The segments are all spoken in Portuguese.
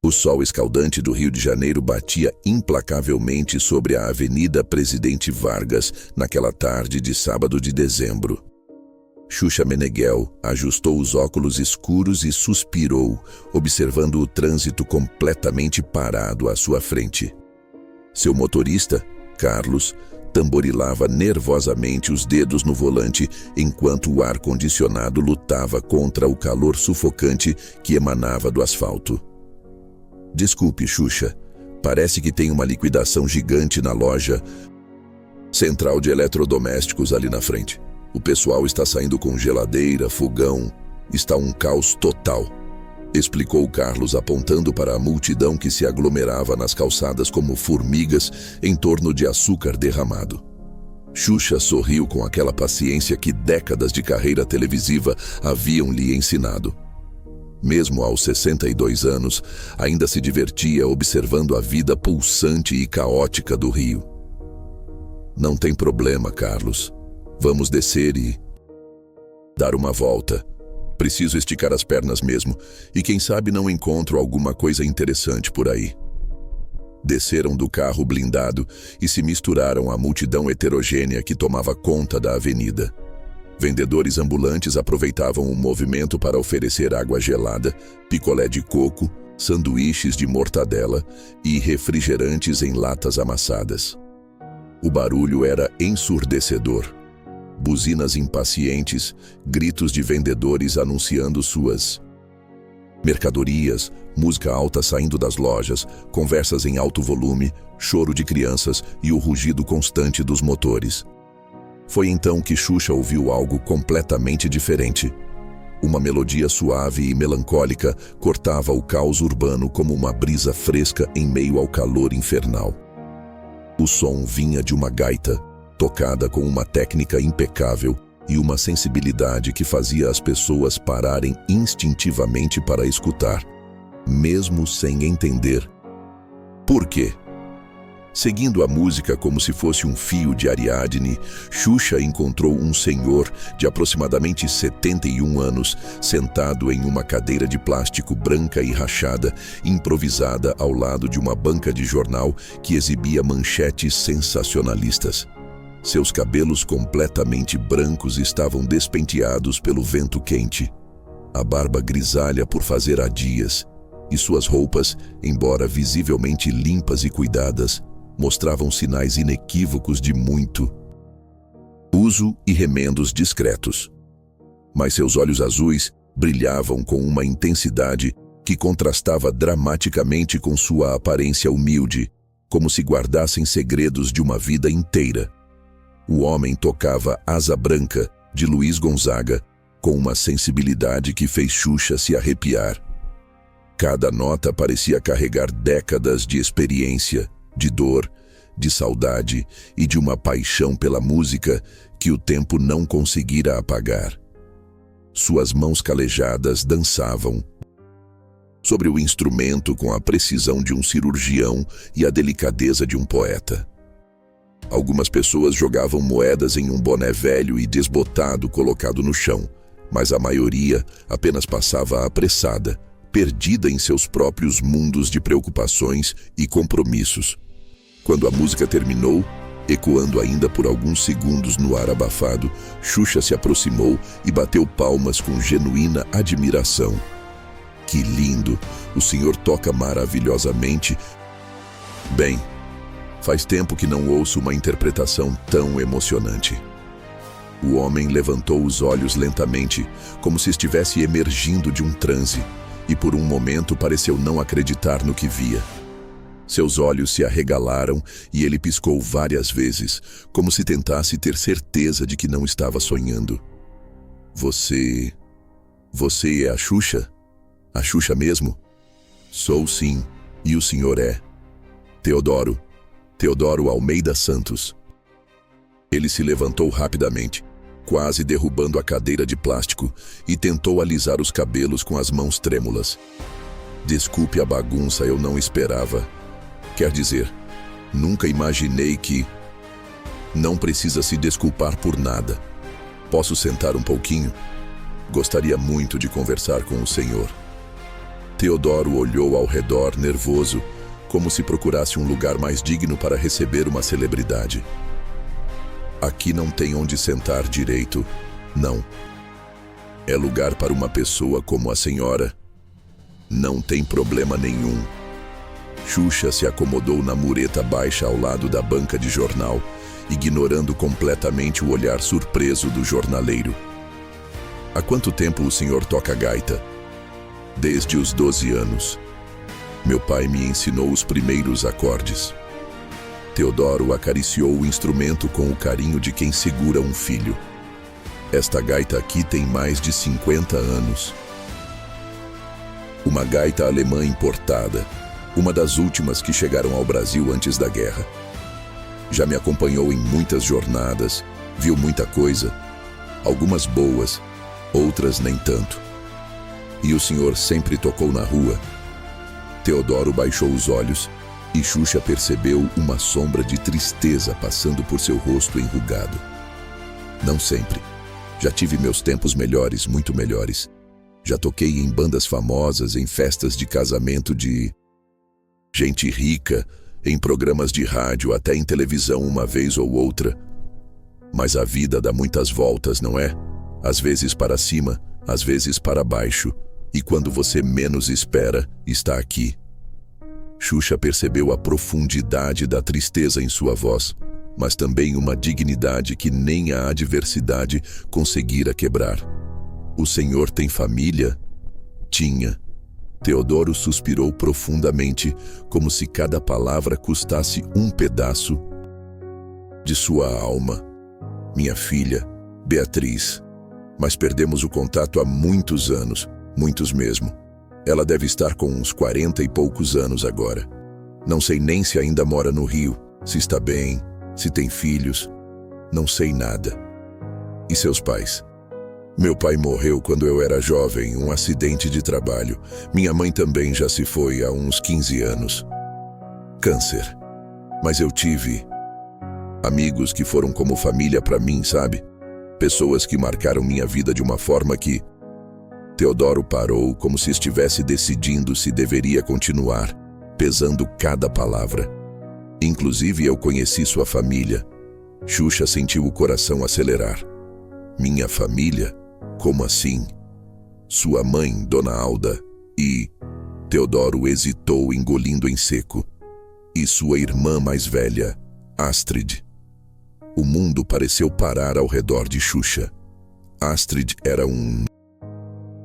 O sol escaldante do Rio de Janeiro batia implacavelmente sobre a Avenida Presidente Vargas naquela tarde de sábado de dezembro. Xuxa Meneghel ajustou os óculos escuros e suspirou, observando o trânsito completamente parado à sua frente. Seu motorista, Carlos, tamborilava nervosamente os dedos no volante enquanto o ar-condicionado lutava contra o calor sufocante que emanava do asfalto. Desculpe, Xuxa, parece que tem uma liquidação gigante na loja Central de Eletrodomésticos ali na frente. O pessoal está saindo com geladeira, fogão, está um caos total, explicou Carlos apontando para a multidão que se aglomerava nas calçadas como formigas em torno de açúcar derramado. Xuxa sorriu com aquela paciência que décadas de carreira televisiva haviam lhe ensinado. Mesmo aos 62 anos, ainda se divertia observando a vida pulsante e caótica do Rio. Não tem problema, Carlos. Vamos descer e dar uma volta. Preciso esticar as pernas mesmo, e quem sabe não encontro alguma coisa interessante por aí. Desceram do carro blindado e se misturaram à multidão heterogênea que tomava conta da avenida. Vendedores ambulantes aproveitavam o movimento para oferecer água gelada, picolé de coco, sanduíches de mortadela e refrigerantes em latas amassadas. O barulho era ensurdecedor. Buzinas impacientes, gritos de vendedores anunciando suas mercadorias, música alta saindo das lojas, conversas em alto volume, choro de crianças e o rugido constante dos motores. Foi então que Xuxa ouviu algo completamente diferente. Uma melodia suave e melancólica cortava o caos urbano como uma brisa fresca em meio ao calor infernal. O som vinha de uma gaita, tocada com uma técnica impecável e uma sensibilidade que fazia as pessoas pararem instintivamente para escutar, mesmo sem entender por quê. Seguindo a música como se fosse um fio de Ariadne, Xuxa encontrou um senhor de aproximadamente 71 anos, sentado em uma cadeira de plástico branca e rachada, improvisada ao lado de uma banca de jornal que exibia manchetes sensacionalistas. Seus cabelos completamente brancos estavam despenteados pelo vento quente, a barba grisalha por fazer há dias, e suas roupas, embora visivelmente limpas e cuidadas, mostravam sinais inequívocos de muito uso e remendos discretos. Mas seus olhos azuis brilhavam com uma intensidade que contrastava dramaticamente com sua aparência humilde, como se guardassem segredos de uma vida inteira. O homem tocava Asa Branca, de Luiz Gonzaga, com uma sensibilidade que fez Xuxa se arrepiar. Cada nota parecia carregar décadas de experiência, de dor, de saudade e de uma paixão pela música que o tempo não conseguira apagar. Suas mãos calejadas dançavam sobre o instrumento com a precisão de um cirurgião e a delicadeza de um poeta. Algumas pessoas jogavam moedas em um boné velho e desbotado colocado no chão, mas a maioria apenas passava apressada, perdida em seus próprios mundos de preocupações e compromissos. Quando a música terminou, ecoando ainda por alguns segundos no ar abafado, Xuxa se aproximou e bateu palmas com genuína admiração. Que lindo! O senhor toca maravilhosamente. Bem, faz tempo que não ouço uma interpretação tão emocionante. O homem levantou os olhos lentamente, como se estivesse emergindo de um transe, e por um momento pareceu não acreditar no que via. Seus olhos se arregalaram e ele piscou várias vezes, como se tentasse ter certeza de que não estava sonhando. Você é a Xuxa? A Xuxa mesmo? Sou sim, e o senhor é? Teodoro Almeida Santos. Ele se levantou rapidamente, quase derrubando a cadeira de plástico, e tentou alisar os cabelos com as mãos trêmulas. Desculpe a bagunça, eu não esperava. Quer dizer, nunca imaginei que... Não precisa se desculpar por nada. Posso sentar um pouquinho? Gostaria muito de conversar com o senhor. Teodoro olhou ao redor, nervoso, como se procurasse um lugar mais digno para receber uma celebridade. Aqui não tem onde sentar direito, não. É lugar para uma pessoa como a senhora. Não tem problema nenhum. Xuxa se acomodou na mureta baixa ao lado da banca de jornal, ignorando completamente o olhar surpreso do jornaleiro. Há quanto tempo o senhor toca gaita? Desde os 12 anos. Meu pai me ensinou os primeiros acordes. Teodoro acariciou o instrumento com o carinho de quem segura um filho. Esta gaita aqui tem mais de 50 anos. Uma gaita alemã importada, uma das últimas que chegaram ao Brasil antes da guerra. Já me acompanhou em muitas jornadas, viu muita coisa, algumas boas, outras nem tanto. E o senhor sempre tocou na rua? Teodoro baixou os olhos e Xuxa percebeu uma sombra de tristeza passando por seu rosto enrugado. Não sempre. Já tive meus tempos melhores, muito melhores. Já toquei em bandas famosas, em festas de casamento de gente rica, em programas de rádio, até em televisão uma vez ou outra. Mas a vida dá muitas voltas, não é? Às vezes para cima, às vezes para baixo. E quando você menos espera, está aqui. Xuxa percebeu a profundidade da tristeza em sua voz, mas também uma dignidade que nem a adversidade conseguira quebrar. O senhor tem família? Tinha. Teodoro suspirou profundamente, como se cada palavra custasse um pedaço de sua alma. Minha filha, Beatriz. Mas perdemos o contato há muitos anos, muitos mesmo. Ela deve estar com uns 40 e poucos anos agora. Não sei nem se ainda mora no Rio, se está bem, se tem filhos. Não sei nada. E seus pais? Meu pai morreu quando eu era jovem, um acidente de trabalho. Minha mãe também já se foi há uns 15 anos. Câncer. Mas eu tive amigos que foram como família para mim, sabe? Pessoas que marcaram minha vida de uma forma que... Teodoro parou como se estivesse decidindo se deveria continuar, pesando cada palavra. Inclusive eu conheci sua família. Xuxa sentiu o coração acelerar. Minha família? Como assim? Sua mãe, Dona Alda, e... Teodoro hesitou, engolindo em seco. E sua irmã mais velha, Astrid. O mundo pareceu parar ao redor de Xuxa. Astrid era um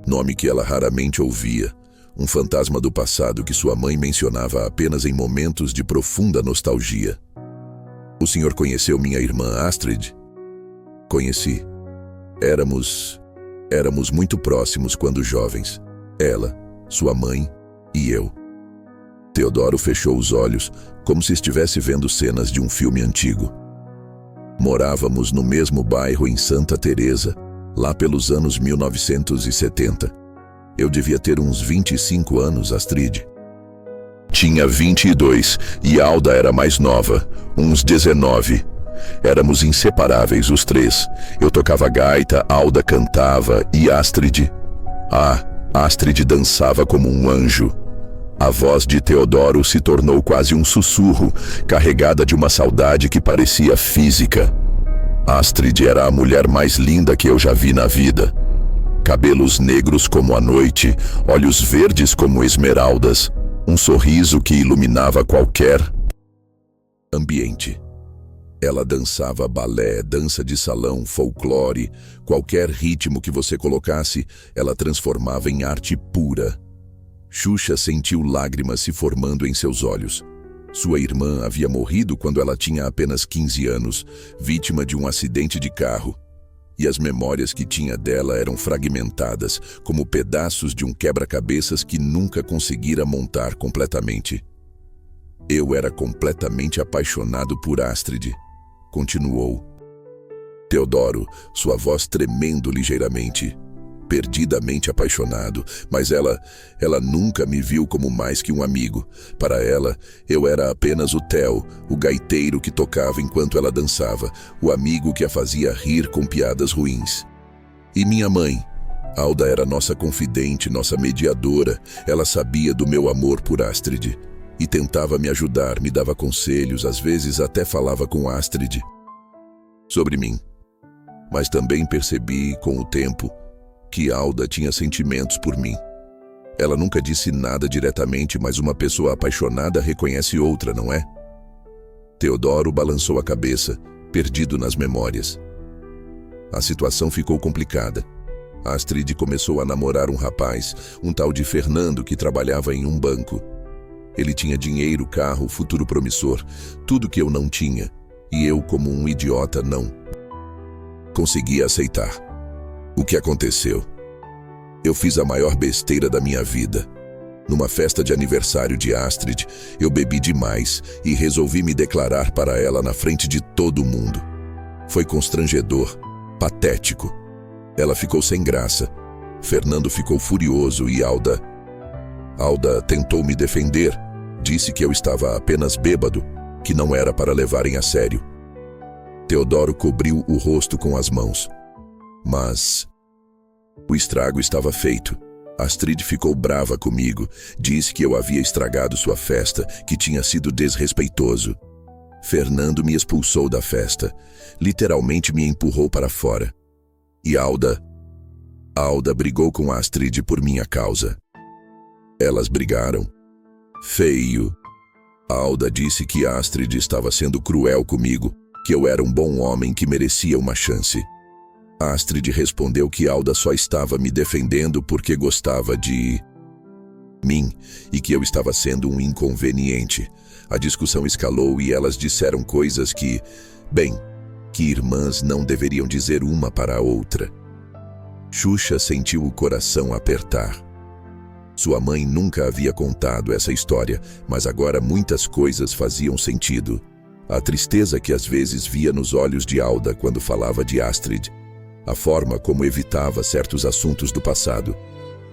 nome que ela raramente ouvia, um fantasma do passado que sua mãe mencionava apenas em momentos de profunda nostalgia. O senhor conheceu minha irmã Astrid? Conheci. Éramos muito próximos quando jovens. Ela, sua mãe e eu. Teodoro fechou os olhos, como se estivesse vendo cenas de um filme antigo. Morávamos no mesmo bairro em Santa Teresa, lá pelos anos 1970. Eu devia ter uns 25 anos, Astrid. Tinha 22 e Alda era mais nova, uns 19. Éramos inseparáveis os três. Eu tocava gaita, Alda cantava e Astrid... Astrid dançava como um anjo. A voz de Teodoro se tornou quase um sussurro, carregada de uma saudade que parecia física. Astrid era a mulher mais linda que eu já vi na vida. Cabelos negros como a noite, olhos verdes como esmeraldas, um sorriso que iluminava qualquer ambiente. Ela dançava balé, dança de salão, folclore, qualquer ritmo que você colocasse, ela transformava em arte pura. Xuxa sentiu lágrimas se formando em seus olhos. Sua irmã havia morrido quando ela tinha apenas 15 anos, vítima de um acidente de carro. E as memórias que tinha dela eram fragmentadas, como pedaços de um quebra-cabeças que nunca conseguira montar completamente. Eu era completamente apaixonado por Astrid, continuou. Teodoro, sua voz tremendo ligeiramente. Perdidamente apaixonado, mas ela nunca me viu como mais que um amigo. Para ela, eu era apenas o Theo, o gaiteiro que tocava enquanto ela dançava, o amigo que a fazia rir com piadas ruins. E minha mãe? Alda era nossa confidente, nossa mediadora. Ela sabia do meu amor por Astrid e tentava me ajudar, me dava conselhos, às vezes até falava com Astrid sobre mim. Mas também percebi, com o tempo, que Alda tinha sentimentos por mim. Ela nunca disse nada diretamente, mas uma pessoa apaixonada reconhece outra, não é? Teodoro balançou a cabeça, perdido nas memórias. A situação ficou complicada. Astrid começou a namorar um rapaz, um tal de Fernando, que trabalhava em um banco. Ele tinha dinheiro, carro, futuro promissor, tudo que eu não tinha, e eu, como um idiota, não conseguia aceitar. O que aconteceu? Eu fiz a maior besteira da minha vida. Numa festa de aniversário de Astrid, eu bebi demais e resolvi me declarar para ela na frente de todo mundo. Foi constrangedor, patético. Ela ficou sem graça. Fernando ficou furioso e Alda tentou me defender. Disse que eu estava apenas bêbado, que não era para levarem a sério. Teodoro cobriu o rosto com as mãos. Mas o estrago estava feito. Astrid ficou brava comigo. Disse que eu havia estragado sua festa, que tinha sido desrespeitoso. Fernando me expulsou da festa. Literalmente me empurrou para fora. E Alda brigou com Astrid por minha causa. Elas brigaram. Feio. Alda disse que Astrid estava sendo cruel comigo, que eu era um bom homem que merecia uma chance. Astrid respondeu que Alda só estava me defendendo porque gostava de mim e que eu estava sendo um inconveniente. A discussão escalou e elas disseram coisas que irmãs não deveriam dizer uma para a outra. Xuxa sentiu o coração apertar. Sua mãe nunca havia contado essa história, mas agora muitas coisas faziam sentido. A tristeza que às vezes via nos olhos de Alda quando falava de Astrid. A forma como evitava certos assuntos do passado.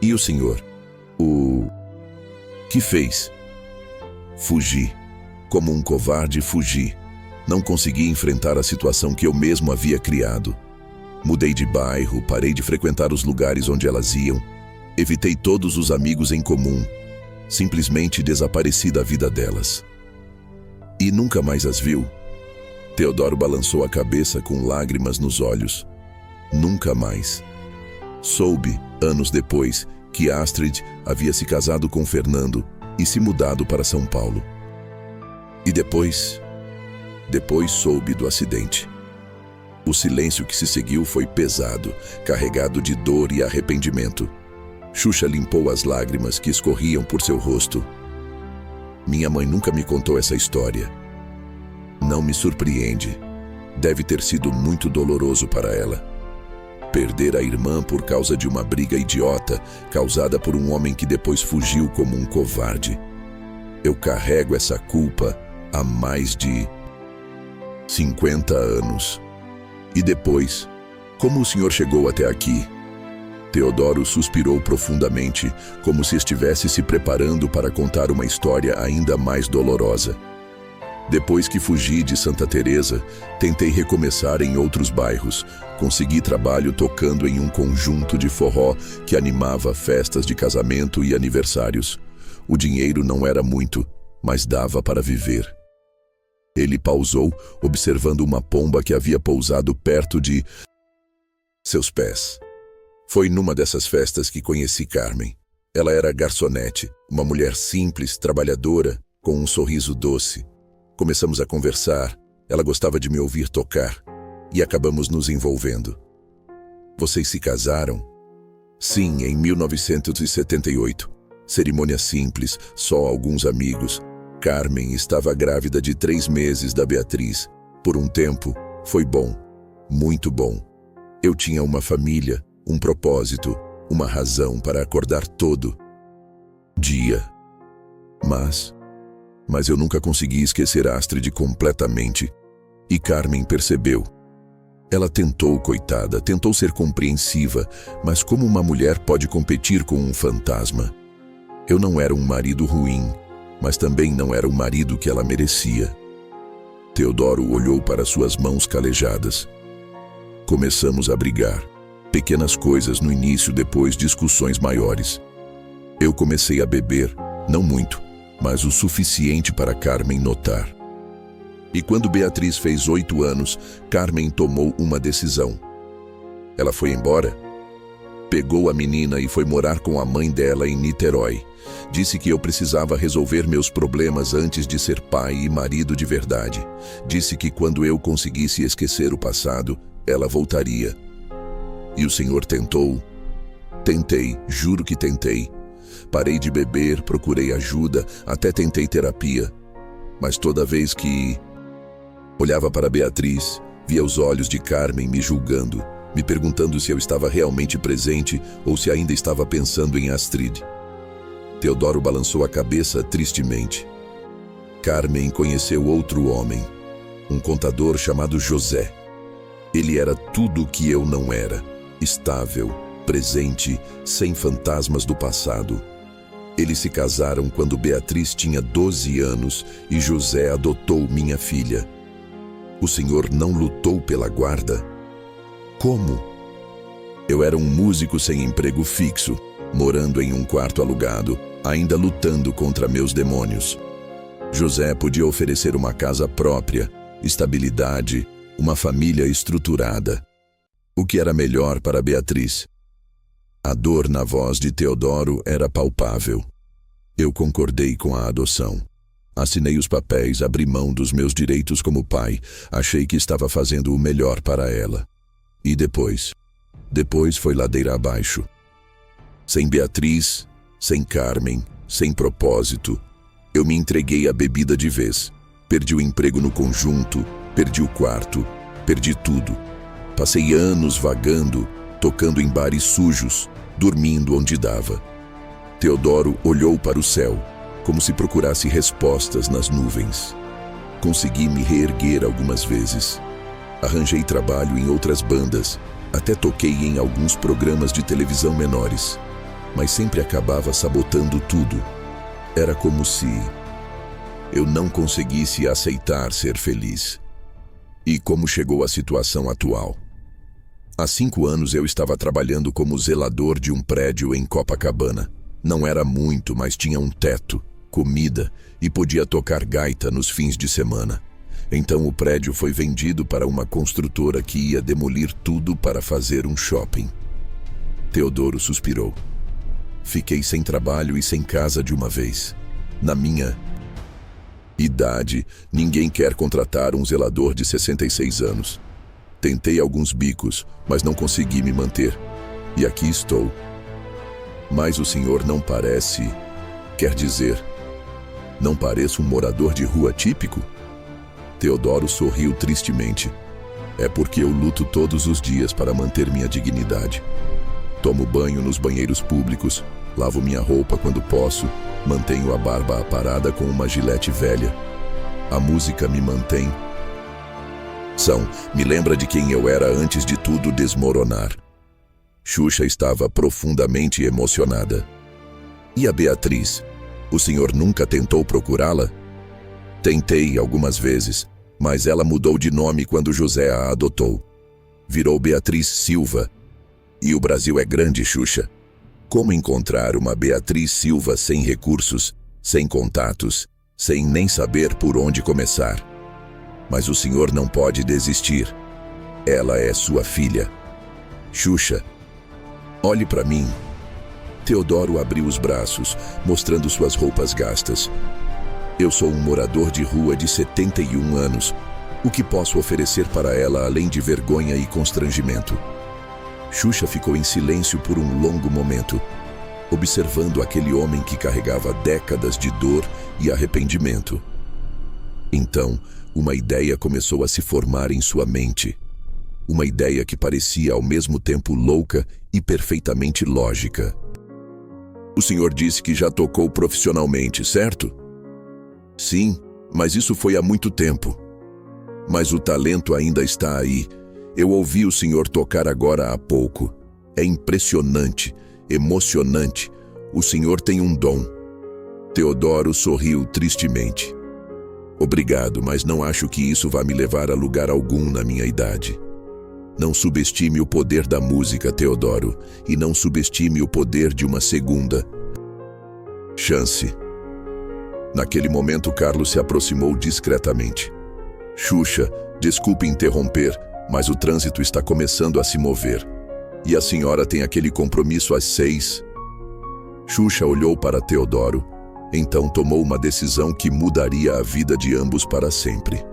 E o senhor? O que fez? Fugi. Como um covarde, fugi. Não consegui enfrentar a situação que eu mesmo havia criado. Mudei de bairro, parei de frequentar os lugares onde elas iam. Evitei todos os amigos em comum. Simplesmente desapareci da vida delas. E nunca mais as viu? Teodoro balançou a cabeça com lágrimas nos olhos. Nunca mais. Soube, anos depois, que Astrid havia se casado com Fernando e se mudado para São Paulo. E depois soube do acidente. O silêncio que se seguiu foi pesado, carregado de dor e arrependimento. Xuxa limpou as lágrimas que escorriam por seu rosto. Minha mãe nunca me contou essa história. Não me surpreende. Deve ter sido muito doloroso para ela. Perder a irmã por causa de uma briga idiota, causada por um homem que depois fugiu como um covarde. Eu carrego essa culpa há mais de 50 anos. E depois, como o senhor chegou até aqui? Teodoro suspirou profundamente, como se estivesse se preparando para contar uma história ainda mais dolorosa. Depois que fugi de Santa Teresa, tentei recomeçar em outros bairros. Consegui trabalho tocando em um conjunto de forró que animava festas de casamento e aniversários. O dinheiro não era muito, mas dava para viver. Ele pausou, observando uma pomba que havia pousado perto de seus pés. Foi numa dessas festas que conheci Carmen. Ela era garçonete, uma mulher simples, trabalhadora, com um sorriso doce. Começamos a conversar, ela gostava de me ouvir tocar, e acabamos nos envolvendo. Vocês se casaram? Sim, em 1978. Cerimônia simples, só alguns amigos. Carmen estava grávida de 3 meses da Beatriz. Por um tempo, foi bom, muito bom. Eu tinha uma família, um propósito, uma razão para acordar todo dia. Mas eu nunca consegui esquecer Astrid completamente. E Carmen percebeu. Ela tentou, coitada, tentou ser compreensiva, mas como uma mulher pode competir com um fantasma? Eu não era um marido ruim, mas também não era o marido que ela merecia. Teodoro olhou para suas mãos calejadas. Começamos a brigar. Pequenas coisas no início, depois discussões maiores. Eu comecei a beber, não muito, mas o suficiente para Carmen notar. E quando Beatriz fez 8 anos, Carmen tomou uma decisão. Ela foi embora. Pegou a menina e foi morar com a mãe dela em Niterói. Disse que eu precisava resolver meus problemas antes de ser pai e marido de verdade. Disse que quando eu conseguisse esquecer o passado, ela voltaria. E o Senhor tentou. Tentei, juro que tentei. Parei de beber, procurei ajuda, até tentei terapia. Mas toda vez que olhava para Beatriz, via os olhos de Carmen me julgando, me perguntando se eu estava realmente presente ou se ainda estava pensando em Astrid. Teodoro balançou a cabeça tristemente. Carmen conheceu outro homem, um contador chamado José. Ele era tudo o que eu não era, estável, presente, sem fantasmas do passado. Eles se casaram quando Beatriz tinha 12 anos e José adotou minha filha. O senhor não lutou pela guarda? Como? Eu era um músico sem emprego fixo, morando em um quarto alugado, ainda lutando contra meus demônios. José podia oferecer uma casa própria, estabilidade, uma família estruturada. O que era melhor para Beatriz? A dor na voz de Teodoro era palpável. Eu concordei com a adoção. Assinei os papéis, abri mão dos meus direitos como pai. Achei que estava fazendo o melhor para ela. E depois? Depois foi ladeira abaixo. Sem Beatriz, sem Carmen, sem propósito, eu me entreguei à bebida de vez. Perdi o emprego no conjunto, perdi o quarto, perdi tudo. Passei anos vagando, tocando em bares sujos, dormindo onde dava. Teodoro olhou para o céu, como se procurasse respostas nas nuvens. Consegui me reerguer algumas vezes. Arranjei trabalho em outras bandas, até toquei em alguns programas de televisão menores, mas sempre acabava sabotando tudo. Era como se eu não conseguisse aceitar ser feliz. E como chegou a situação atual? Há 5 anos eu estava trabalhando como zelador de um prédio em Copacabana. Não era muito, mas tinha um teto, comida e podia tocar gaita nos fins de semana. Então o prédio foi vendido para uma construtora que ia demolir tudo para fazer um shopping. Teodoro suspirou. Fiquei sem trabalho e sem casa de uma vez. Na minha idade, ninguém quer contratar um zelador de 66 anos. Tentei alguns bicos, mas não consegui me manter. E aqui estou. Mas o senhor não parece... Quer dizer, não pareço um morador de rua típico? Teodoro sorriu tristemente. É porque eu luto todos os dias para manter minha dignidade. Tomo banho nos banheiros públicos, lavo minha roupa quando posso, mantenho a barba aparada com uma gilete velha. A música me mantém. Me lembra de quem eu era antes de tudo desmoronar. Xuxa estava profundamente emocionada. E a Beatriz? O senhor nunca tentou procurá-la? Tentei algumas vezes, mas ela mudou de nome quando José a adotou. Virou Beatriz Silva. E o Brasil é grande, Xuxa. Como encontrar uma Beatriz Silva sem recursos, sem contatos, sem nem saber por onde começar? Mas o senhor não pode desistir. Ela é sua filha. Xuxa, olhe para mim. Teodoro abriu os braços, mostrando suas roupas gastas. Eu sou um morador de rua de 71 anos. O que posso oferecer para ela além de vergonha e constrangimento? Xuxa ficou em silêncio por um longo momento, observando aquele homem que carregava décadas de dor e arrependimento. Então, uma ideia começou a se formar em sua mente. Uma ideia que parecia ao mesmo tempo louca e perfeitamente lógica. O senhor disse que já tocou profissionalmente, certo? Sim, mas isso foi há muito tempo. Mas o talento ainda está aí. Eu ouvi o senhor tocar agora há pouco. É impressionante, emocionante. O senhor tem um dom. Teodoro sorriu tristemente. Obrigado, mas não acho que isso vá me levar a lugar algum na minha idade. Não subestime o poder da música, Teodoro, e não subestime o poder de uma segunda chance. Naquele momento, Carlos se aproximou discretamente. Xuxa, desculpe interromper, mas o trânsito está começando a se mover. E a senhora tem aquele compromisso às 6. Xuxa olhou para Teodoro, então tomou uma decisão que mudaria a vida de ambos para sempre.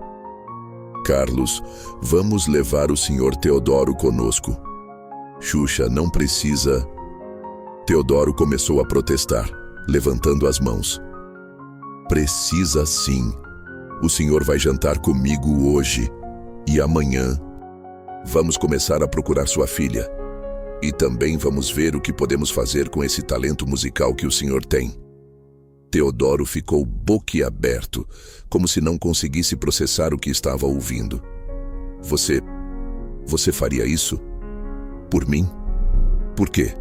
Carlos, vamos levar o senhor Teodoro conosco. Xuxa, não precisa. Teodoro começou a protestar, levantando as mãos. Precisa sim. O senhor vai jantar comigo hoje e amanhã. Vamos começar a procurar sua filha. E também vamos ver o que podemos fazer com esse talento musical que o senhor tem. Teodoro ficou boquiaberto, como se não conseguisse processar o que estava ouvindo. Você faria isso? Por mim? Por quê?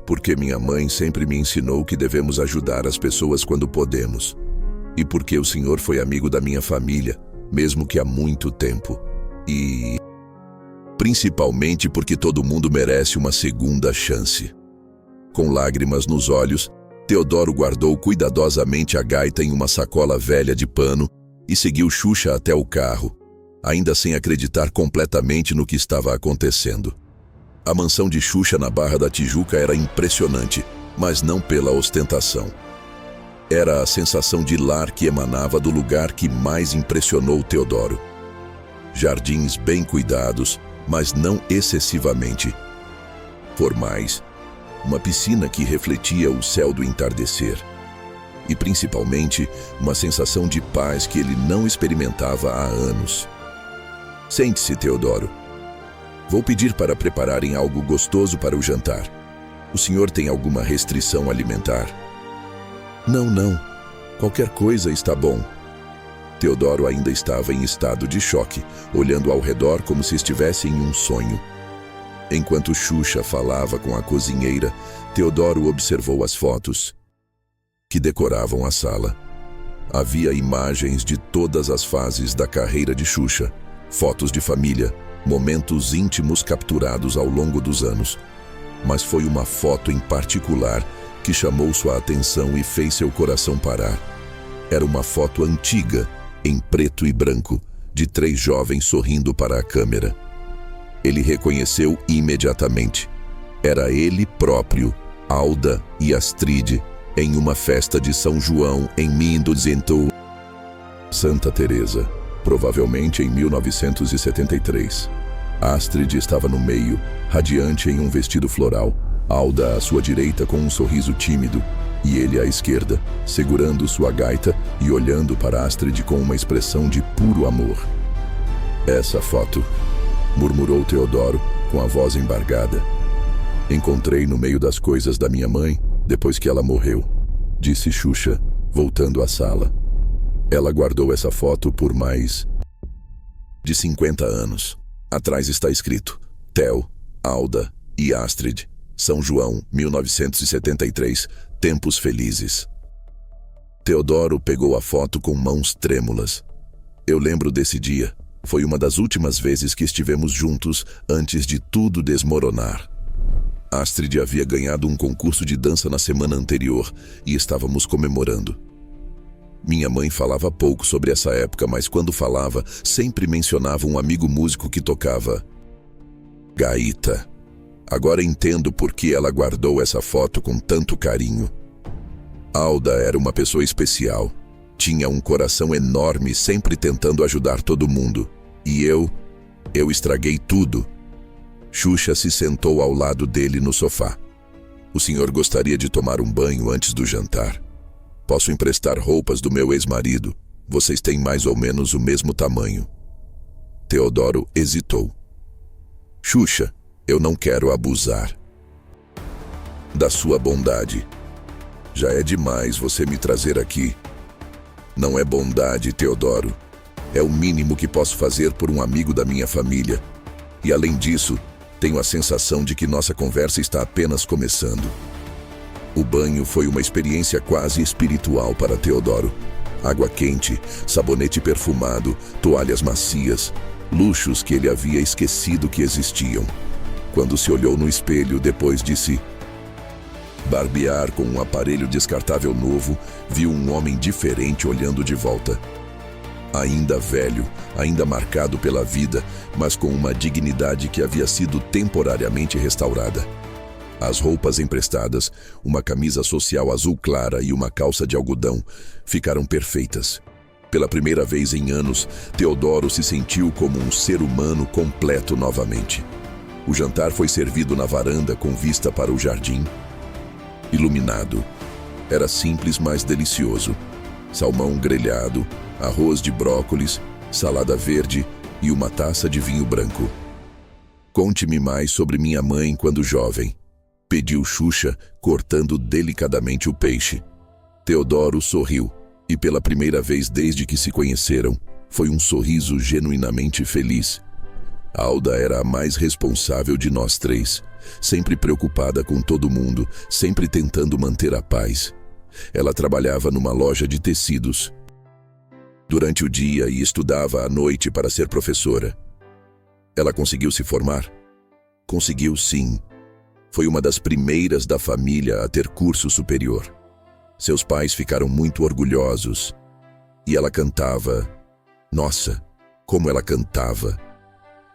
Porque minha mãe sempre me ensinou que devemos ajudar as pessoas quando podemos. E porque o senhor foi amigo da minha família, mesmo que há muito tempo. E principalmente porque todo mundo merece uma segunda chance. Com lágrimas nos olhos, Teodoro guardou cuidadosamente a gaita em uma sacola velha de pano e seguiu Xuxa até o carro, ainda sem acreditar completamente no que estava acontecendo. A mansão de Xuxa na Barra da Tijuca era impressionante, mas não pela ostentação. Era a sensação de lar que emanava do lugar que mais impressionou Teodoro. Jardins bem cuidados, mas não excessivamente formais. Uma piscina que refletia o céu do entardecer. E principalmente, uma sensação de paz que ele não experimentava há anos. Sente-se, Teodoro. Vou pedir para prepararem algo gostoso para o jantar. O senhor tem alguma restrição alimentar? Não. Qualquer coisa está bom. Teodoro ainda estava em estado de choque, olhando ao redor como se estivesse em um sonho. Enquanto Xuxa falava com a cozinheira, Teodoro observou as fotos que decoravam a sala. Havia imagens de todas as fases da carreira de Xuxa, fotos de família, momentos íntimos capturados ao longo dos anos. Mas foi uma foto em particular que chamou sua atenção e fez seu coração parar. Era uma foto antiga, em preto e branco, de 3 jovens sorrindo para a câmera. Ele reconheceu imediatamente. Era ele próprio, Alda e Astrid, em uma festa de São João em 1900. Santa Teresa, provavelmente em 1973. Astrid estava no meio, radiante em um vestido floral, Alda à sua direita com um sorriso tímido, e ele à esquerda, segurando sua gaita e olhando para Astrid com uma expressão de puro amor. Essa foto, murmurou Teodoro, com a voz embargada. Encontrei no meio das coisas da minha mãe, depois que ela morreu, disse Xuxa, voltando à sala. Ela guardou essa foto por mais de 50 anos. Atrás está escrito: Theo, Alda e Astrid, São João, 1973, tempos felizes. Teodoro pegou a foto com mãos trêmulas. Eu lembro desse dia. Foi uma das últimas vezes que estivemos juntos antes de tudo desmoronar. Astrid havia ganhado um concurso de dança na semana anterior e estávamos comemorando. Minha mãe falava pouco sobre essa época, mas quando falava, sempre mencionava um amigo músico que tocava gaita. Agora entendo por que ela guardou essa foto com tanto carinho. Alda era uma pessoa especial. Tinha um coração enorme, sempre tentando ajudar todo mundo. E eu estraguei tudo. Xuxa se sentou ao lado dele no sofá. O senhor gostaria de tomar um banho antes do jantar? Posso emprestar roupas do meu ex-marido. Vocês têm mais ou menos o mesmo tamanho. Teodoro hesitou. Xuxa, eu não quero abusar da sua bondade. Já é demais você me trazer aqui. Não é bondade, Teodoro. É o mínimo que posso fazer por um amigo da minha família. E além disso, tenho a sensação de que nossa conversa está apenas começando. O banho foi uma experiência quase espiritual para Teodoro. Água quente, sabonete perfumado, toalhas macias. luxos que ele havia esquecido que existiam. Quando se olhou no espelho depois de se barbear com um aparelho descartável novo, viu um homem diferente olhando de volta. Ainda velho, ainda marcado pela vida, mas com uma dignidade que havia sido temporariamente restaurada. As roupas emprestadas, uma camisa social azul clara e uma calça de algodão, ficaram perfeitas. Pela primeira vez em anos, Teodoro se sentiu como um ser humano completo novamente. O jantar foi servido na varanda com vista para o jardim. Iluminado. Era simples, mas delicioso. Salmão grelhado, arroz de brócolis, salada verde e uma taça de vinho branco. "Conte-me mais sobre minha mãe quando jovem", pediu Xuxa, cortando delicadamente o peixe. Teodoro sorriu, e pela primeira vez desde que se conheceram, foi um sorriso genuinamente feliz. Alda era a mais responsável de nós três, sempre preocupada com todo mundo, sempre tentando manter a paz. Ela trabalhava numa loja de tecidos durante o dia e estudava à noite para ser professora. Ela conseguiu se formar? Conseguiu, sim. Foi uma das primeiras da família a ter curso superior. Seus pais ficaram muito orgulhosos. E ela cantava. Nossa, como ela cantava!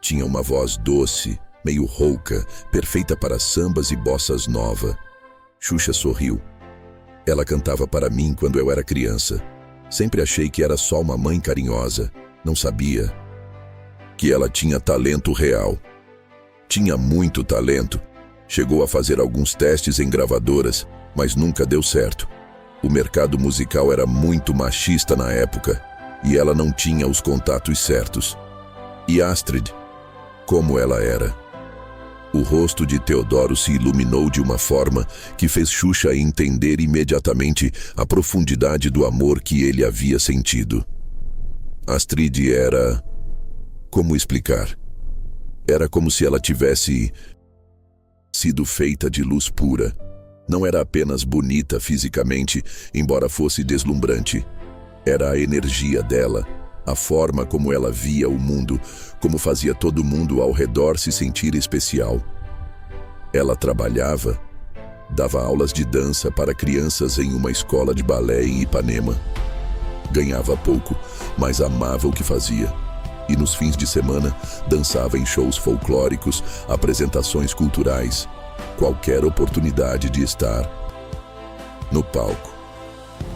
Tinha uma voz doce, meio rouca, perfeita para sambas e bossas nova. Xuxa sorriu. Ela cantava para mim quando eu era criança. Sempre achei que era só uma mãe carinhosa. Não sabia que ela tinha talento real. Tinha muito talento. Chegou a fazer alguns testes em gravadoras, mas nunca deu certo. O mercado musical era muito machista na época, e ela não tinha os contatos certos. E Astrid, como ela era? O rosto de Teodoro se iluminou de uma forma que fez Xuxa entender imediatamente a profundidade do amor que ele havia sentido. Astrid era... Como explicar? Era como se ela tivesse sido feita de luz pura. Não era apenas bonita fisicamente, embora fosse deslumbrante. Era a energia dela, a forma como ela via o mundo, como fazia todo mundo ao redor se sentir especial. Ela trabalhava, dava aulas de dança para crianças em uma escola de balé em Ipanema. Ganhava pouco, mas amava o que fazia. E nos fins de semana, dançava em shows folclóricos, apresentações culturais, qualquer oportunidade de estar no palco.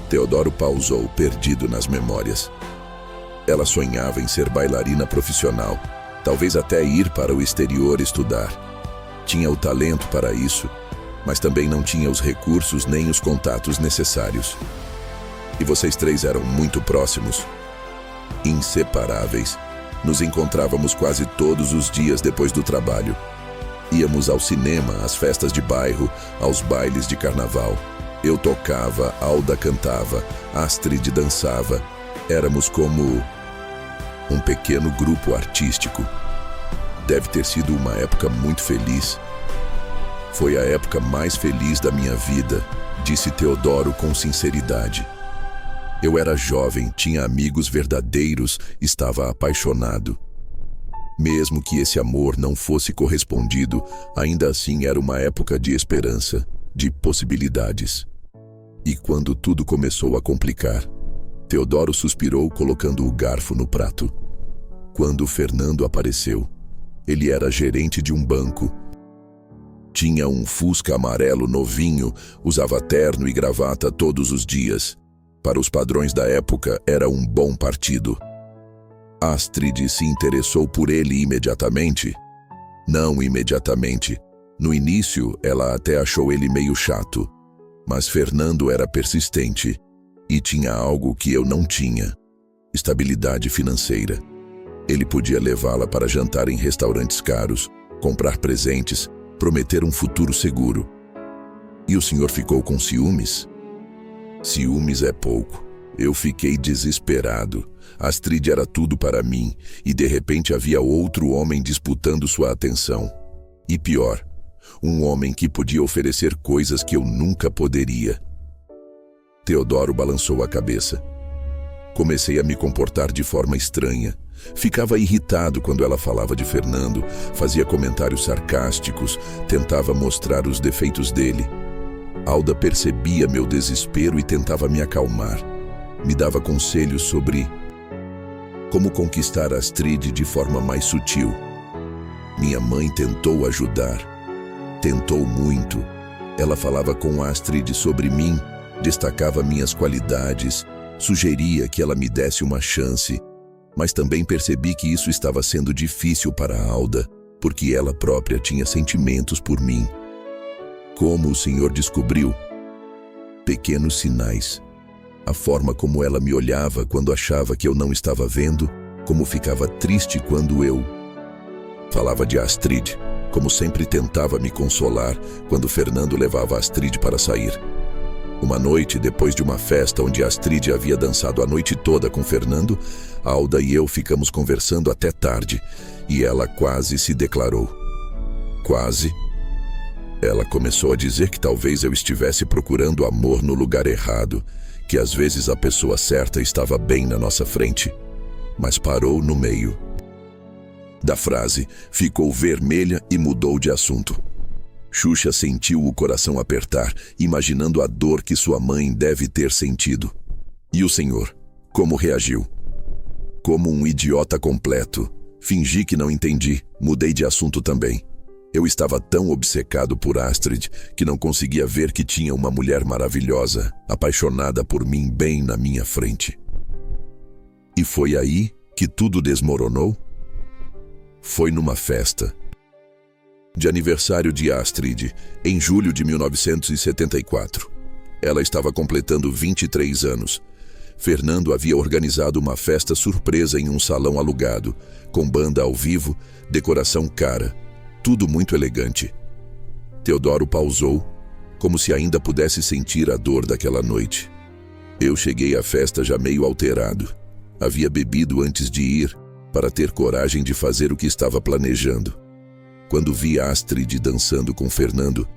Teodoro pausou, perdido nas memórias. Ela sonhava em ser bailarina profissional, talvez até ir para o exterior estudar. Tinha o talento para isso, mas também não tinha os recursos nem os contatos necessários. E vocês três eram muito próximos, inseparáveis. Nos encontrávamos quase todos os dias depois do trabalho. Íamos ao cinema, às festas de bairro, aos bailes de carnaval. Eu tocava, Alda cantava, Astrid dançava. Éramos como um pequeno grupo artístico. Deve ter sido uma época muito feliz. Foi a época mais feliz da minha vida, disse Teodoro com sinceridade. Eu era jovem, tinha amigos verdadeiros, estava apaixonado. Mesmo que esse amor não fosse correspondido, ainda assim era uma época de esperança, de possibilidades. E quando tudo começou a complicar, Teodoro suspirou colocando o garfo no prato. Quando Fernando apareceu, ele era gerente de um banco. Tinha um Fusca amarelo novinho, usava terno e gravata todos os dias. Para os padrões da época, era um bom partido. Astrid se interessou por ele imediatamente. Não imediatamente. No início, ela até achou ele meio chato. Mas Fernando era persistente e tinha algo que eu não tinha: estabilidade financeira. Ele podia levá-la para jantar em restaurantes caros, comprar presentes, prometer um futuro seguro. E o senhor ficou com ciúmes? Ciúmes é pouco. Eu fiquei desesperado. Astrid era tudo para mim, e de repente havia outro homem disputando sua atenção. E pior, um homem que podia oferecer coisas que eu nunca poderia. Teodoro balançou a cabeça. Comecei a me comportar de forma estranha. Ficava irritado quando ela falava de Fernando, fazia comentários sarcásticos, tentava mostrar os defeitos dele. Alda percebia meu desespero e tentava me acalmar. Me dava conselhos sobre como conquistar Astrid de forma mais sutil. Minha mãe tentou ajudar. Tentou muito. Ela falava com Astrid sobre mim, destacava minhas qualidades, sugeria que ela me desse uma chance, mas também percebi que isso estava sendo difícil para Alda, porque ela própria tinha sentimentos por mim. Como o Senhor descobriu? Pequenos sinais. A forma como ela me olhava quando achava que eu não estava vendo, como ficava triste quando eu falava de Astrid, como sempre tentava me consolar quando Fernando levava Astrid para sair. Uma noite, depois de uma festa onde Astrid havia dançado a noite toda com Fernando, Alda e eu ficamos conversando até tarde, e ela quase se declarou. Quase. Ela começou a dizer que talvez eu estivesse procurando amor no lugar errado, que às vezes a pessoa certa estava bem na nossa frente, mas parou no meio da frase, ficou vermelha e mudou de assunto. Xuxa sentiu o coração apertar, imaginando a dor que sua mãe deve ter sentido. E o senhor, como reagiu? Como um idiota completo. Fingi que não entendi, mudei de assunto também. Eu estava tão obcecado por Astrid que não conseguia ver que tinha uma mulher maravilhosa, apaixonada por mim bem na minha frente. E foi aí que tudo desmoronou? Foi numa festa de aniversário de Astrid, em julho de 1974. Ela estava completando 23 anos. Fernando havia organizado uma festa surpresa em um salão alugado, com banda ao vivo, decoração cara, tudo muito elegante. Teodoro pausou, como se ainda pudesse sentir a dor daquela noite. Eu cheguei à festa já meio alterado. Havia bebido antes de ir, para ter coragem de fazer o que estava planejando. Quando vi Astrid dançando com Fernando,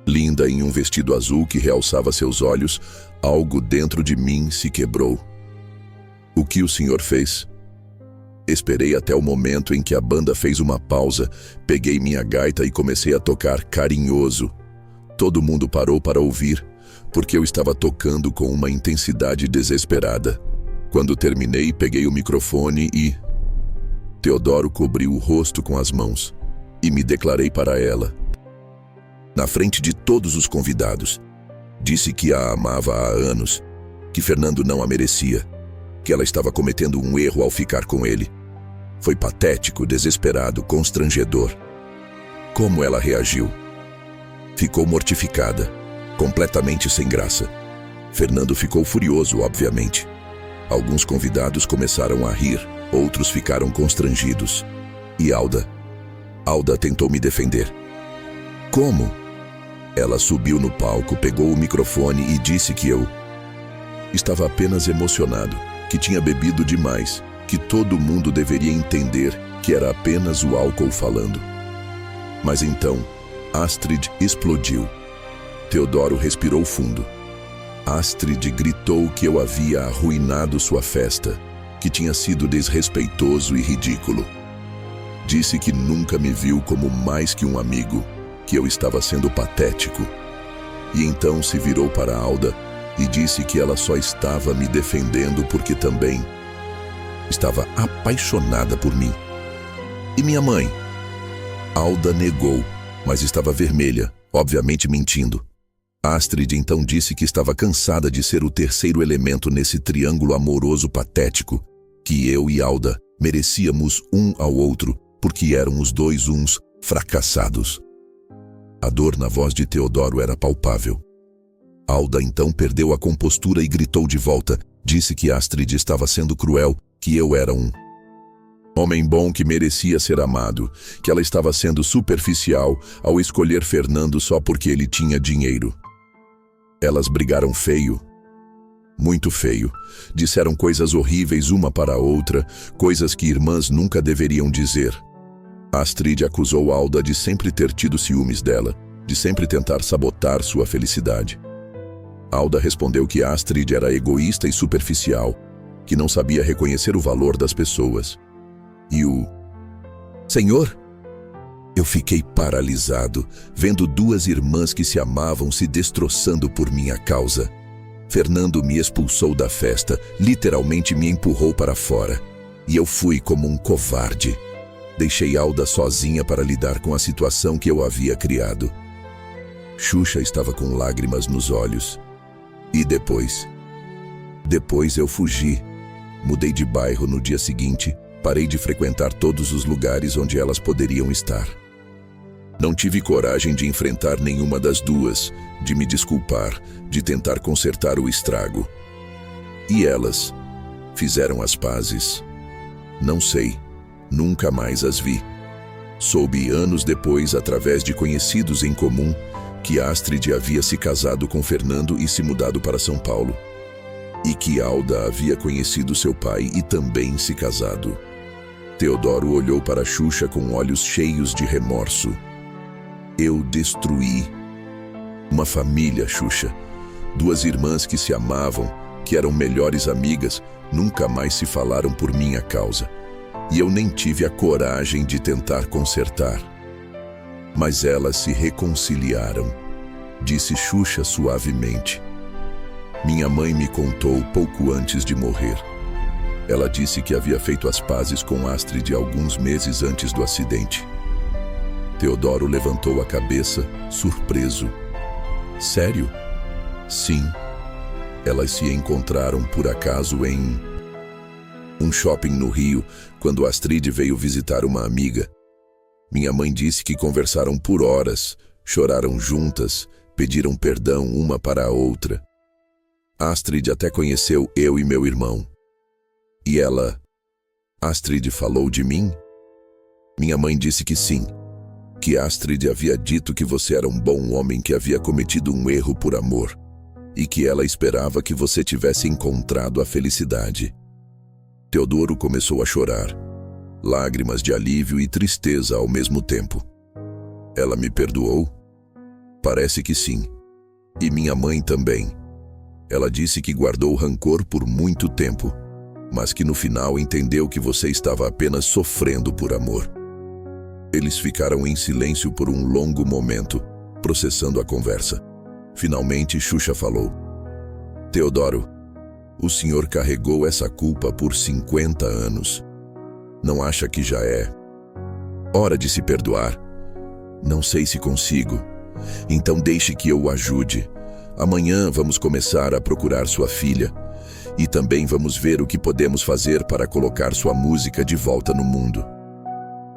linda em um vestido azul que realçava seus olhos, algo dentro de mim se quebrou. O que o senhor fez? Esperei até o momento em que a banda fez uma pausa, peguei minha gaita e comecei a tocar carinhoso. Todo mundo parou para ouvir, porque eu estava tocando com uma intensidade desesperada. Quando terminei, peguei o microfone e Teodoro cobriu o rosto com as mãos e me declarei para ela, na frente de todos os convidados. Disse que a amava há anos, que Fernando não a merecia, que ela estava cometendo um erro ao ficar com ele. Foi patético, desesperado, constrangedor. Como ela reagiu? Ficou mortificada, completamente sem graça. Fernando ficou furioso, obviamente. Alguns convidados começaram a rir, outros ficaram constrangidos. E Alda tentou me defender. Como? Ela subiu no palco, pegou o microfone e disse que eu estava apenas emocionado, que tinha bebido demais, que todo mundo deveria entender que era apenas o álcool falando. Mas então, Astrid explodiu. Teodoro respirou fundo. Astrid gritou que eu havia arruinado sua festa, que tinha sido desrespeitoso e ridículo. Disse que nunca me viu como mais que um amigo, que eu estava sendo patético. E então se virou para Alda e disse que ela só estava me defendendo porque também estava apaixonada por mim. E minha mãe? Alda negou, mas estava vermelha, obviamente mentindo. Astrid então disse que estava cansada de ser o terceiro elemento nesse triângulo amoroso patético, que eu e Alda merecíamos um ao outro, porque eram os dois uns fracassados. A dor na voz de Teodoro era palpável. Alda então perdeu a compostura e gritou de volta. Disse que Astrid estava sendo cruel, que eu era um homem bom que merecia ser amado, que ela estava sendo superficial ao escolher Fernando só porque ele tinha dinheiro. Elas brigaram feio, muito feio. Disseram coisas horríveis uma para a outra, coisas que irmãs nunca deveriam dizer. Astrid acusou Alda de sempre ter tido ciúmes dela, de sempre tentar sabotar sua felicidade. Alda respondeu que Astrid era egoísta e superficial, que não sabia reconhecer o valor das pessoas. E o Senhor? Eu fiquei paralisado, vendo duas irmãs que se amavam se destroçando por minha causa. Fernando me expulsou da festa, literalmente me empurrou para fora. E eu fui como um covarde. Deixei Alda sozinha para lidar com a situação que eu havia criado. Xuxa estava com lágrimas nos olhos. E depois? Depois eu fugi. Mudei de bairro no dia seguinte, parei de frequentar todos os lugares onde elas poderiam estar. Não tive coragem de enfrentar nenhuma das duas, de me desculpar, de tentar consertar o estrago. E elas fizeram as pazes? Não sei, nunca mais as vi. Soube anos depois, através de conhecidos em comum, que Astrid havia se casado com Fernando e se mudado para São Paulo. E que Alda havia conhecido seu pai e também se casado. Teodoro olhou para Xuxa com olhos cheios de remorso. Eu destruí uma família, Xuxa. Duas irmãs que se amavam, que eram melhores amigas, nunca mais se falaram por minha causa. E eu nem tive a coragem de tentar consertar. Mas elas se reconciliaram, disse Xuxa suavemente. Minha mãe me contou pouco antes de morrer. Ela disse que havia feito as pazes com Astrid alguns meses antes do acidente. Teodoro levantou a cabeça, surpreso. Sério? Sim. Elas se encontraram por acaso em um shopping no Rio, quando Astrid veio visitar uma amiga. Minha mãe disse que conversaram por horas, choraram juntas, pediram perdão uma para a outra. Astrid até conheceu eu e meu irmão. E ela... Astrid falou de mim? Minha mãe disse que sim. Que Astrid havia dito que você era um bom homem que havia cometido um erro por amor. E que ela esperava que você tivesse encontrado a felicidade. Teodoro começou a chorar. Lágrimas de alívio e tristeza ao mesmo tempo. Ela me perdoou? Parece que sim. E minha mãe também. Ela disse que guardou rancor por muito tempo, mas que no final entendeu que você estava apenas sofrendo por amor. Eles ficaram em silêncio por um longo momento, processando a conversa. Finalmente, Xuxa falou. Teodoro, o senhor carregou essa culpa por 50 anos. Não acha que já é hora de se perdoar? Não sei se consigo. Então deixe que eu o ajude. Amanhã vamos começar a procurar sua filha. E também vamos ver o que podemos fazer para colocar sua música de volta no mundo.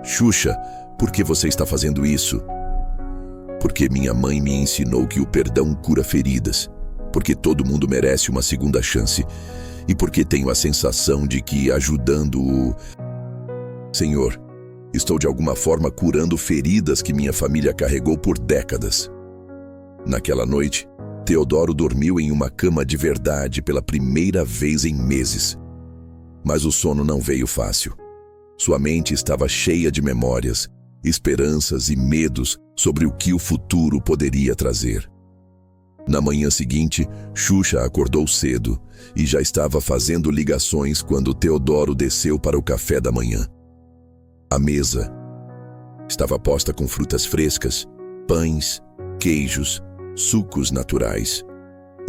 Xuxa, por que você está fazendo isso? Porque minha mãe me ensinou que o perdão cura feridas. Porque todo mundo merece uma segunda chance. E porque tenho a sensação de que, ajudando o Senhor, estou de alguma forma curando feridas que minha família carregou por décadas. Naquela noite, Teodoro dormiu em uma cama de verdade pela primeira vez em meses. Mas o sono não veio fácil. Sua mente estava cheia de memórias, esperanças e medos sobre o que o futuro poderia trazer. Na manhã seguinte, Xuxa acordou cedo e já estava fazendo ligações quando Teodoro desceu para o café da manhã. A mesa estava posta com frutas frescas, pães, queijos, sucos naturais.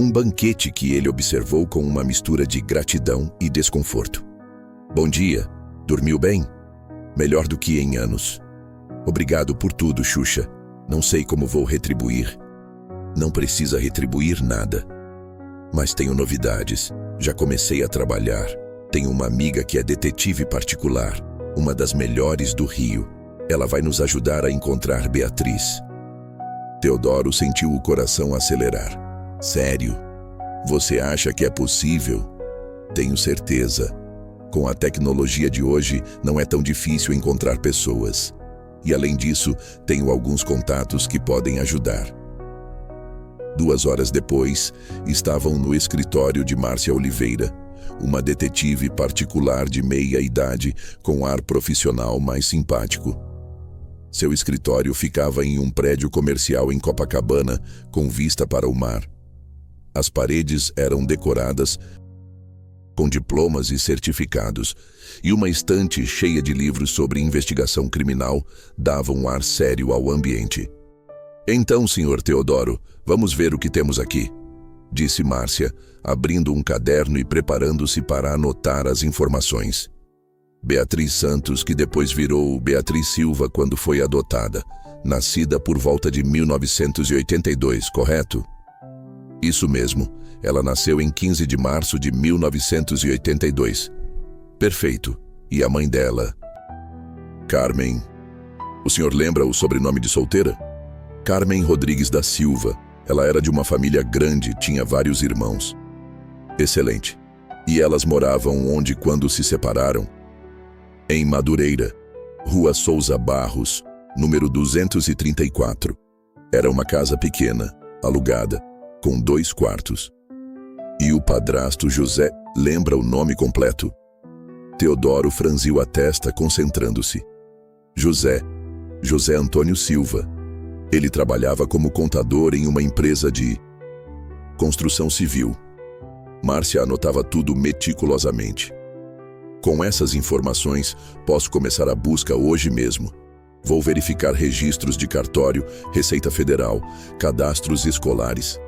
Um banquete que ele observou com uma mistura de gratidão e desconforto. Bom dia, dormiu bem? Melhor do que em anos. Obrigado por tudo, Xuxa. Não sei como vou retribuir. Não precisa retribuir nada. Mas tenho novidades. Já comecei a trabalhar. Tenho uma amiga que é detetive particular, uma das melhores do Rio. Ela vai nos ajudar a encontrar Beatriz. Teodoro sentiu o coração acelerar. Sério? Você acha que é possível? Tenho certeza. Com a tecnologia de hoje, não é tão difícil encontrar pessoas. E além disso, tenho alguns contatos que podem ajudar. 2 horas depois, estavam no escritório de Márcia Oliveira, uma detetive particular de meia idade com ar profissional mais simpático. Seu escritório ficava em um prédio comercial em Copacabana, com vista para o mar. As paredes eram decoradas com diplomas e certificados, e uma estante cheia de livros sobre investigação criminal dava um ar sério ao ambiente. "Então, Sr. Teodoro, vamos ver o que temos aqui", disse Márcia, abrindo um caderno e preparando-se para anotar as informações. Beatriz Santos, que depois virou Beatriz Silva quando foi adotada, nascida por volta de 1982, correto? Isso mesmo, ela nasceu em 15 de março de 1982. Perfeito. E a mãe dela? Carmen. O senhor lembra o sobrenome de solteira? Carmen Rodrigues da Silva. Ela era de uma família grande, tinha vários irmãos. Excelente. E elas moravam onde quando se separaram? Em Madureira, Rua Souza Barros, número 234. Era uma casa pequena, alugada, com 2 quartos. E o padrasto José, lembra o nome completo? Teodoro franziu a testa, concentrando-se. José Antônio Silva. Ele trabalhava como contador em uma empresa de construção civil. Márcia anotava tudo meticulosamente. Com essas informações, posso começar a busca hoje mesmo. Vou verificar registros de cartório, Receita Federal, cadastros escolares.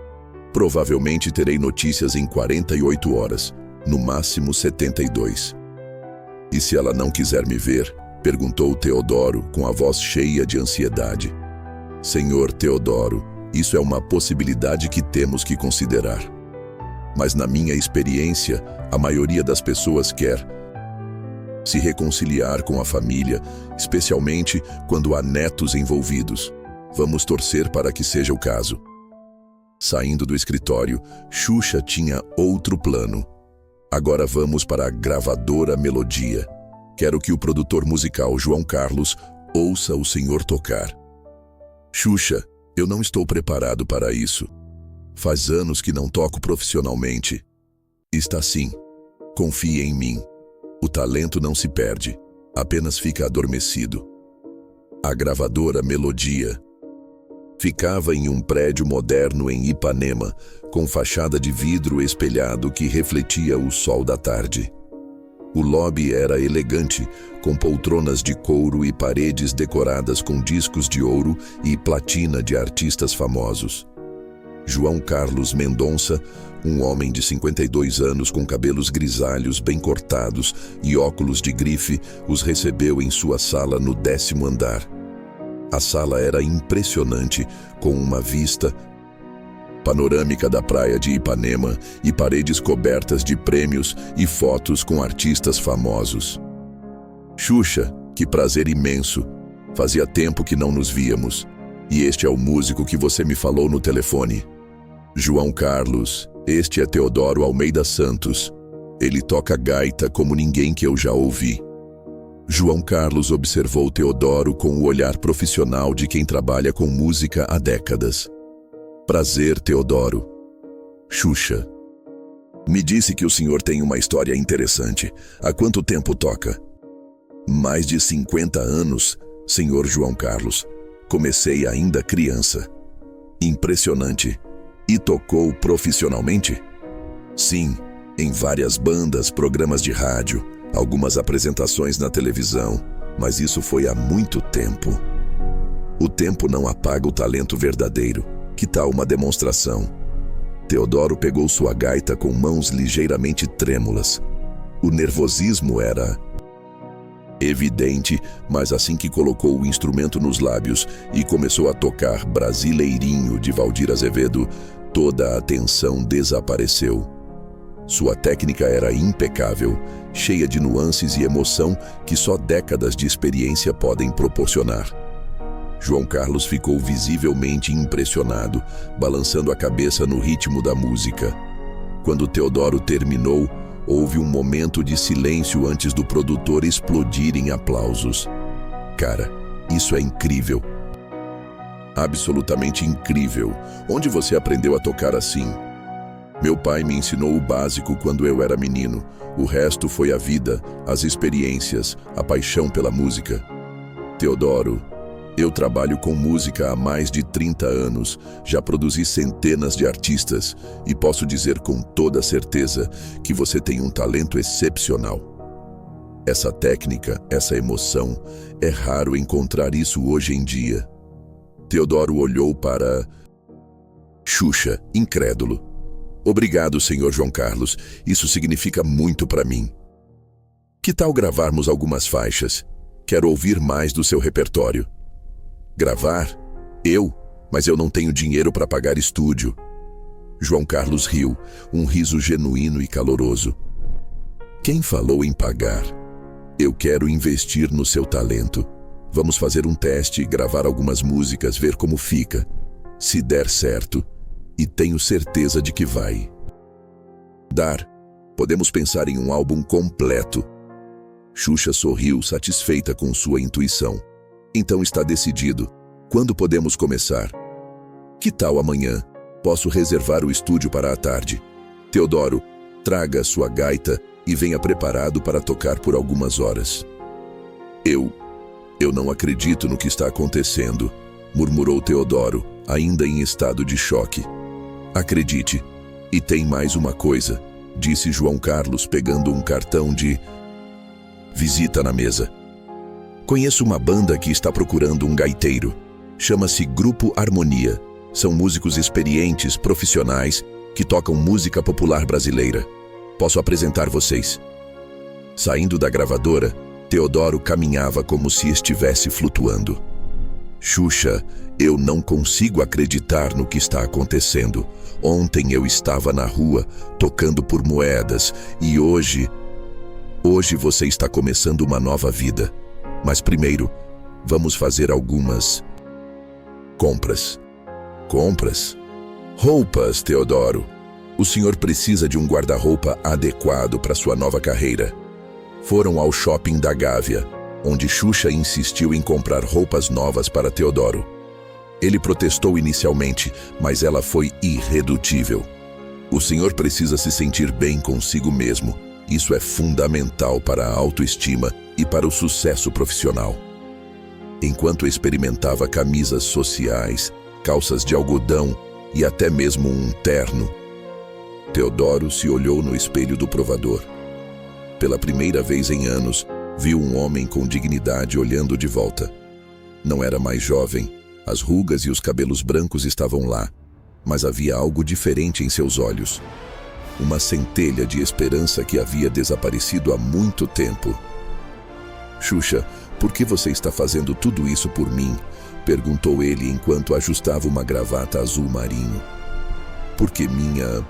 Provavelmente terei notícias em 48 horas, no máximo 72. "E se ela não quiser me ver?", perguntou Teodoro com a voz cheia de ansiedade. "Senhor Teodoro, isso é uma possibilidade que temos que considerar. Mas na minha experiência, a maioria das pessoas quer se reconciliar com a família, especialmente quando há netos envolvidos. Vamos torcer para que seja o caso." Saindo do escritório, Xuxa tinha outro plano. "Agora vamos para a gravadora Melodia. Quero que o produtor musical João Carlos ouça o senhor tocar." "Xuxa, eu não estou preparado para isso. Faz anos que não toco profissionalmente." "Está sim. Confie em mim. O talento não se perde, apenas fica adormecido." A gravadora Melodia ficava em um prédio moderno em Ipanema, com fachada de vidro espelhado que refletia o sol da tarde. O lobby era elegante, com poltronas de couro e paredes decoradas com discos de ouro e platina de artistas famosos. João Carlos Mendonça, um homem de 52 anos com cabelos grisalhos bem cortados e óculos de grife, os recebeu em sua sala no 10º andar. A sala era impressionante, com uma vista panorâmica da praia de Ipanema e paredes cobertas de prêmios e fotos com artistas famosos. "Xuxa, que prazer imenso. Fazia tempo que não nos víamos. E este é o músico que você me falou no telefone?" "João Carlos, este é Teodoro Almeida Santos. Ele toca gaita como ninguém que eu já ouvi." João Carlos observou Teodoro com o olhar profissional de quem trabalha com música há décadas. "Prazer, Teodoro." "Xuxa, me disse que o senhor tem uma história interessante. Há quanto tempo toca?" "Mais de 50 anos, senhor João Carlos. Comecei ainda criança." "Impressionante. E tocou profissionalmente?" "Sim, em várias bandas, programas de rádio, algumas apresentações na televisão, mas isso foi há muito tempo." "O tempo não apaga o talento verdadeiro. Que tal uma demonstração?" Teodoro pegou sua gaita com mãos ligeiramente trêmulas. O nervosismo era evidente, mas assim que colocou o instrumento nos lábios e começou a tocar Brasileirinho de Valdir Azevedo, toda a tensão desapareceu. Sua técnica era impecável, cheia de nuances e emoção que só décadas de experiência podem proporcionar. João Carlos ficou visivelmente impressionado, balançando a cabeça no ritmo da música. Quando Teodoro terminou, houve um momento de silêncio antes do produtor explodir em aplausos. "Cara, isso é incrível. Absolutamente incrível. Onde você aprendeu a tocar assim?" "Meu pai me ensinou o básico quando eu era menino. O resto foi a vida, as experiências, a paixão pela música." "Teodoro, Eu trabalho com música há mais de 30 anos, já produzi centenas de artistas e posso dizer com toda certeza que você tem um talento excepcional. Essa técnica, essa emoção, é raro encontrar isso hoje em dia. Teodoro olhou para Xuxa, incrédulo. Obrigado, Sr. João Carlos, isso significa muito para mim. Que tal gravarmos algumas faixas? Quero ouvir mais do seu repertório. Gravar? Mas eu não tenho dinheiro para pagar estúdio. João Carlos riu, um riso genuíno e caloroso. Quem falou em pagar? Eu quero investir no seu talento. Vamos fazer um teste, gravar algumas músicas, ver como fica. Se der certo, e tenho certeza de que vai dar, podemos pensar em um álbum completo. Xuxa sorriu, satisfeita com sua intuição. Então está decidido. Quando podemos começar? Que tal amanhã? Posso reservar o estúdio para a tarde. Teodoro, traga sua gaita e venha preparado para tocar por algumas horas. Eu não acredito no que está acontecendo, murmurou Teodoro, ainda em estado de choque. Acredite. E tem mais uma coisa, disse João Carlos pegando um cartão de visita na mesa. Conheço uma banda que está procurando um gaiteiro. Chama-se Grupo Harmonia. São músicos experientes, profissionais, que tocam música popular brasileira. Posso apresentar vocês. Saindo da gravadora, Teodoro caminhava como se estivesse flutuando. Xuxa, eu não consigo acreditar no que está acontecendo. Ontem eu estava na rua, tocando por moedas, e hoje você está começando uma nova vida. Mas primeiro, vamos fazer algumas compras. Compras? Roupas, Teodoro. O senhor precisa de um guarda-roupa adequado para sua nova carreira. Foram ao shopping da Gávea, onde Xuxa insistiu em comprar roupas novas para Teodoro. Ele protestou inicialmente, mas ela foi irredutível. O senhor precisa se sentir bem consigo mesmo. Isso é fundamental para a autoestima e para o sucesso profissional. Enquanto experimentava camisas sociais, calças de algodão e até mesmo um terno, Teodoro se olhou no espelho do provador. Pela primeira vez em anos, viu um homem com dignidade olhando de volta. Não era mais jovem, as rugas e os cabelos brancos estavam lá, mas havia algo diferente em seus olhos. Uma centelha de esperança que havia desaparecido há muito tempo. Xuxa, por que você está fazendo tudo isso por mim? Perguntou ele enquanto ajustava uma gravata azul marinho. Porque minha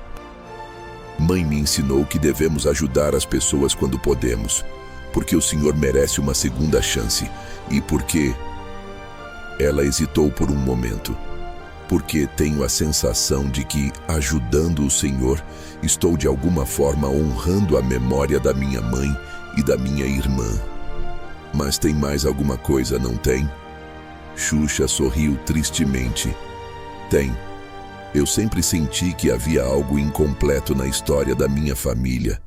mãe me ensinou que devemos ajudar as pessoas quando podemos. Porque o senhor merece uma segunda chance. E porque... Ela hesitou por um momento. Porque tenho a sensação de que, ajudando o senhor, estou de alguma forma honrando a memória da minha mãe e da minha irmã. Mas tem mais alguma coisa, não tem? Xuxa sorriu tristemente. Tem. Eu sempre senti que havia algo incompleto na história da minha família.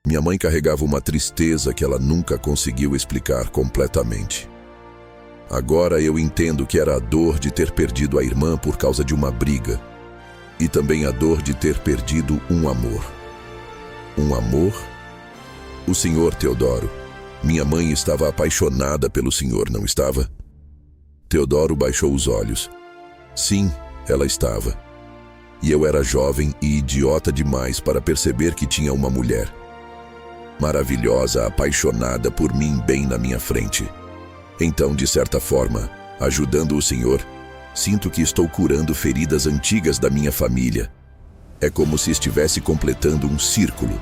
Minha mãe carregava uma tristeza que ela nunca conseguiu explicar completamente. Agora eu entendo que era a dor de ter perdido a irmã por causa de uma briga. E também a dor de ter perdido um amor. Um amor? O senhor, Teodoro. Minha mãe estava apaixonada pelo senhor, não estava? Teodoro baixou os olhos. Sim, ela estava. E eu era jovem e idiota demais para perceber que tinha uma mulher maravilhosa, apaixonada por mim bem na minha frente. Então, de certa forma, ajudando o senhor, sinto que estou curando feridas antigas da minha família. É como se estivesse completando um círculo.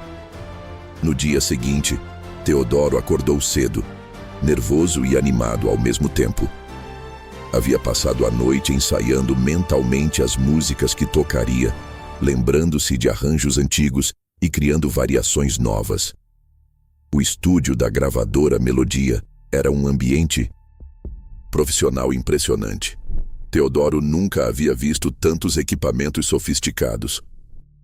No dia seguinte, Teodoro acordou cedo, nervoso e animado ao mesmo tempo. Havia passado a noite ensaiando mentalmente as músicas que tocaria, lembrando-se de arranjos antigos e criando variações novas. O estúdio da gravadora Melodia era um ambiente profissional impressionante. Teodoro nunca havia visto tantos equipamentos sofisticados.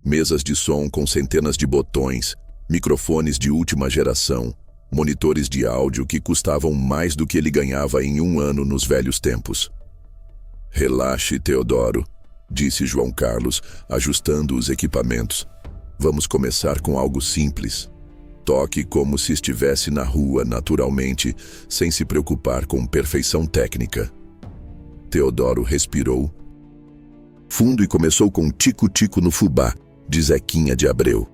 Mesas de som com centenas de botões, microfones de última geração, monitores de áudio que custavam mais do que ele ganhava em um ano nos velhos tempos. Relaxe, Teodoro, disse João Carlos, ajustando os equipamentos. Vamos começar com algo simples. Toque como se estivesse na rua, naturalmente, sem se preocupar com perfeição técnica. Teodoro respirou fundo e começou com Tico-Tico no Fubá, de Zequinha de Abreu.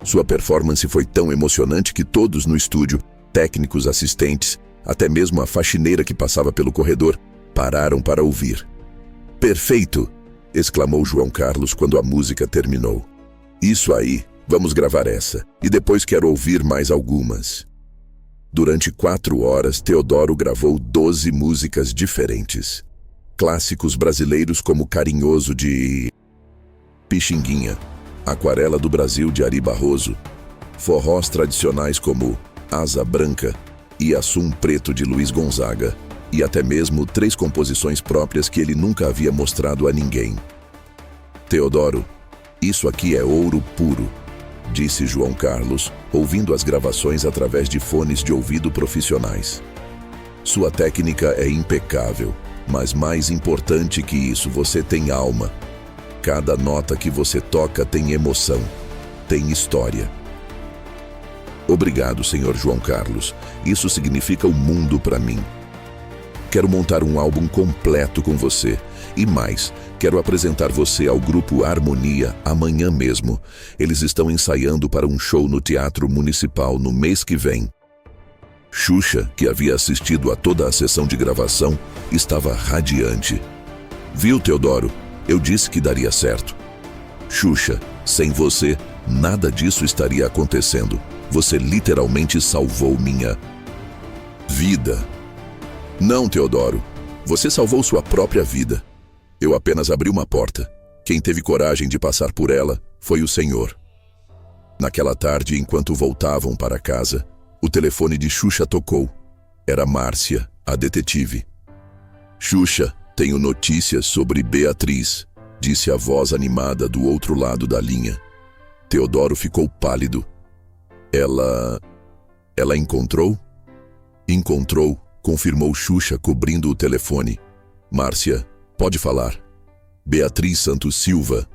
Sua performance foi tão emocionante que todos no estúdio, técnicos, assistentes, até mesmo a faxineira que passava pelo corredor, pararam para ouvir. Perfeito! Exclamou João Carlos quando a música terminou. Isso aí, vamos gravar essa, e depois quero ouvir mais algumas. Durante 4 horas, Teodoro gravou 12 músicas diferentes. Clássicos brasileiros como Carinhoso de Pixinguinha, Aquarela do Brasil de Ari Barroso, forrós tradicionais como Asa Branca e Assum Preto de Luiz Gonzaga, e até mesmo 3 composições próprias que ele nunca havia mostrado a ninguém. Teodoro, isso aqui é ouro puro, disse João Carlos, ouvindo as gravações através de fones de ouvido profissionais. Sua técnica é impecável, mas mais importante que isso, você tem alma. Cada nota que você toca tem emoção, tem história. Obrigado, Sr. João Carlos. Isso significa o mundo para mim. Quero montar um álbum completo com você. E mais, quero apresentar você ao Grupo Harmonia amanhã mesmo. Eles estão ensaiando para um show no Teatro Municipal no mês que vem. Xuxa, que havia assistido a toda a sessão de gravação, estava radiante. Viu, Teodoro? Eu disse que daria certo. Xuxa, sem você, nada disso estaria acontecendo. Você literalmente salvou minha vida. Não, Teodoro. Você salvou sua própria vida. Eu apenas abri uma porta. Quem teve coragem de passar por ela foi o Senhor. Naquela tarde, enquanto voltavam para casa, o telefone de Xuxa tocou. Era Márcia, a detetive. Xuxa, tenho notícias sobre Beatriz, disse a voz animada do outro lado da linha. Teodoro ficou pálido. Ela encontrou? Encontrou, confirmou Xuxa, cobrindo o telefone. Márcia, pode falar. Beatriz Santos Silva.